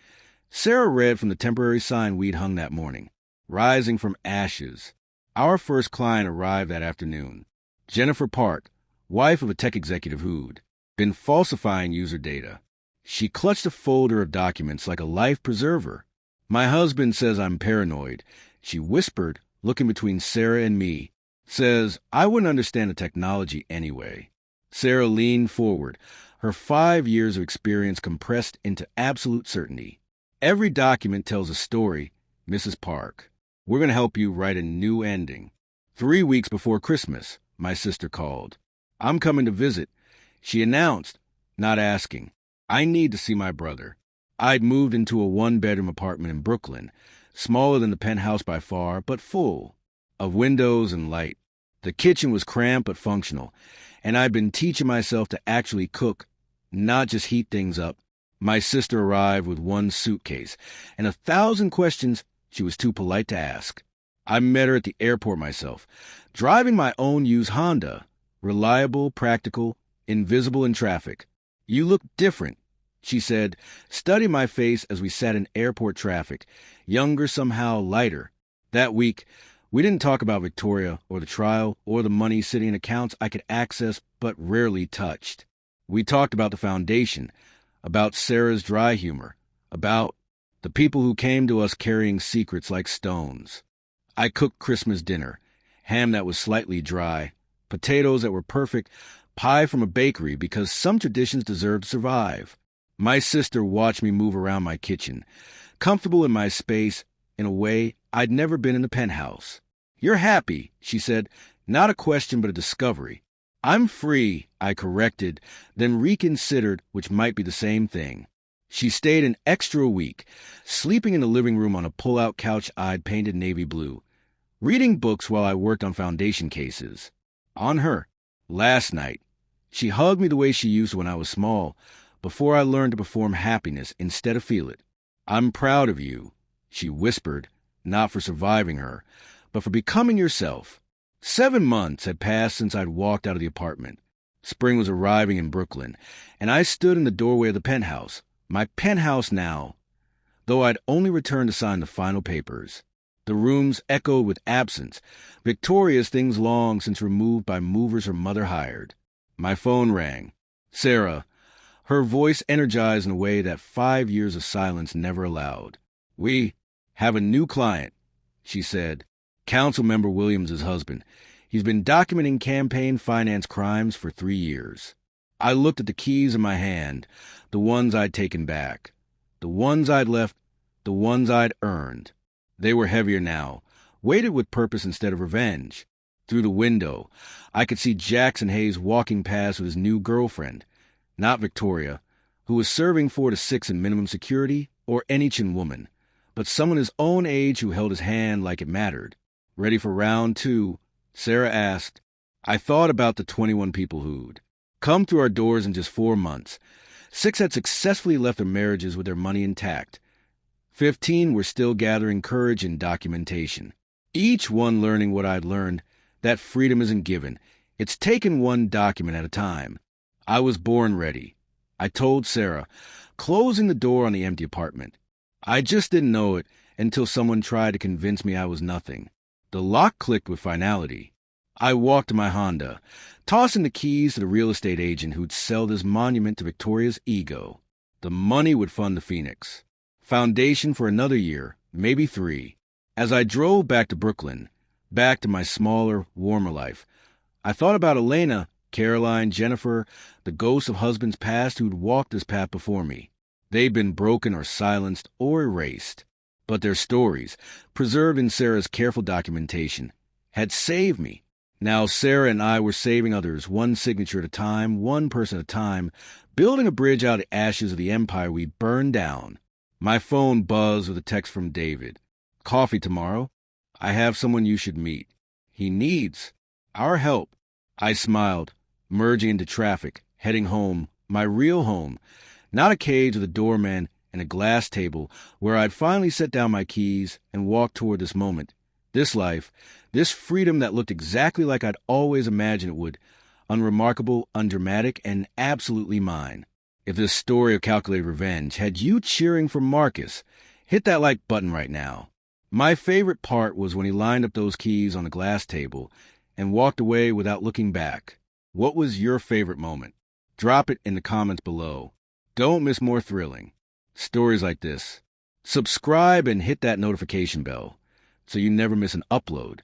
Sarah read from the temporary sign we'd hung that morning. Rising from ashes. Our first client arrived that afternoon. Jennifer Park, wife of a tech executive who'd been falsifying user data. She clutched a folder of documents like a life preserver. My husband says I'm paranoid, she whispered, looking between Sarah and me. Says I wouldn't understand the technology anyway. Sarah leaned forward, her 5 years of experience compressed into absolute certainty. Every document tells a story, Mrs. Park. We're going to help you write a new ending. 3 weeks before Christmas, my sister called. I'm coming to visit, she announced, not asking. I need to see my brother. I'd moved into a 1-bedroom apartment in Brooklyn, smaller than the penthouse by far, but full of windows and light. The kitchen was cramped but functional, and I'd been teaching myself to actually cook, not just heat things up. My sister arrived with 1 suitcase and 1,000 questions she was too polite to ask. I met her at the airport myself, driving my own used Honda, reliable, practical, invisible in traffic. You look different, she said, studying my face as we sat in airport traffic, younger somehow, lighter. That week, we didn't talk about Victoria or the trial or the money sitting in accounts I could access but rarely touched. We talked about the foundation, about Sarah's dry humor, about the people who came to us carrying secrets like stones. I cooked Christmas dinner, ham that was slightly dry, potatoes that were perfect, pie from a bakery because some traditions deserve to survive. My sister watched me move around my kitchen, comfortable in my space in a way I'd never been in the penthouse. You're happy, she said, not a question but a discovery. I'm free, I corrected, then reconsidered, which might be the same thing. She stayed an extra week, sleeping in the living room on a pull-out couch I'd painted navy blue, reading books while I worked on foundation cases. On her. Last night, she hugged me the way she used when I was small, before I learned to perform happiness instead of feel it. I'm proud of you, she whispered, not for surviving her, but for becoming yourself. 7 months had passed since I'd walked out of the apartment. Spring was arriving in Brooklyn, and I stood in the doorway of the penthouse. My penthouse now, though I'd only returned to sign the final papers. The rooms echoed with absence, Victoria's things long since removed by movers her mother hired. My phone rang. Sarah, her voice energized in a way that 5 years of silence never allowed. "We have a new client," she said. "Councilmember Williams' husband. He's been documenting campaign finance crimes for 3 years." I looked at the keys in my hand, the ones I'd taken back, the ones I'd left, the ones I'd earned. They were heavier now, weighted with purpose instead of revenge. Through the window, I could see Jackson Hayes walking past with his new girlfriend, not Victoria, who was serving 4 to 6 in minimum security, or any Chin woman, but someone his own age who held his hand like it mattered. Ready for round 2, Sarah asked. I thought about the 21 people who'd come through our doors in just 4 months. 6 had successfully left their marriages with their money intact. 15 were still gathering courage and documentation. Each one learning what I'd learned, that freedom isn't given. It's taken one document at a time. I was born ready, I told Sarah, closing the door on the empty apartment. I just didn't know it until someone tried to convince me I was nothing. The lock clicked with finality. I walked to my Honda, tossing the keys to the real estate agent who'd sell this monument to Victoria's ego. The money would fund the Phoenix. Foundation for another year, maybe 3. As I drove back to Brooklyn, back to my smaller, warmer life, I thought about Elena, Caroline, Jennifer, the ghosts of husbands past who'd walked this path before me. They'd been broken or silenced or erased. But their stories, preserved in Sarah's careful documentation, had saved me. Now Sarah and I were saving others, one signature at a time, one person at a time, building a bridge out of the ashes of the empire we burned down. My phone buzzed with a text from David. "Coffee tomorrow? I have someone you should meet. He needs our help." I smiled, merging into traffic, heading home, my real home, not a cage with a doorman and a glass table where I'd finally set down my keys and walk toward this moment, this life, this freedom that looked exactly like I'd always imagined it would, unremarkable, undramatic, and absolutely mine. If this story of calculated revenge had you cheering for Marcus, hit that like button right now. My favorite part was when he lined up those keys on the glass table and walked away without looking back. What was your favorite moment? Drop it in the comments below. Don't miss more thrilling stories like this. Subscribe and hit that notification bell so you never miss an upload.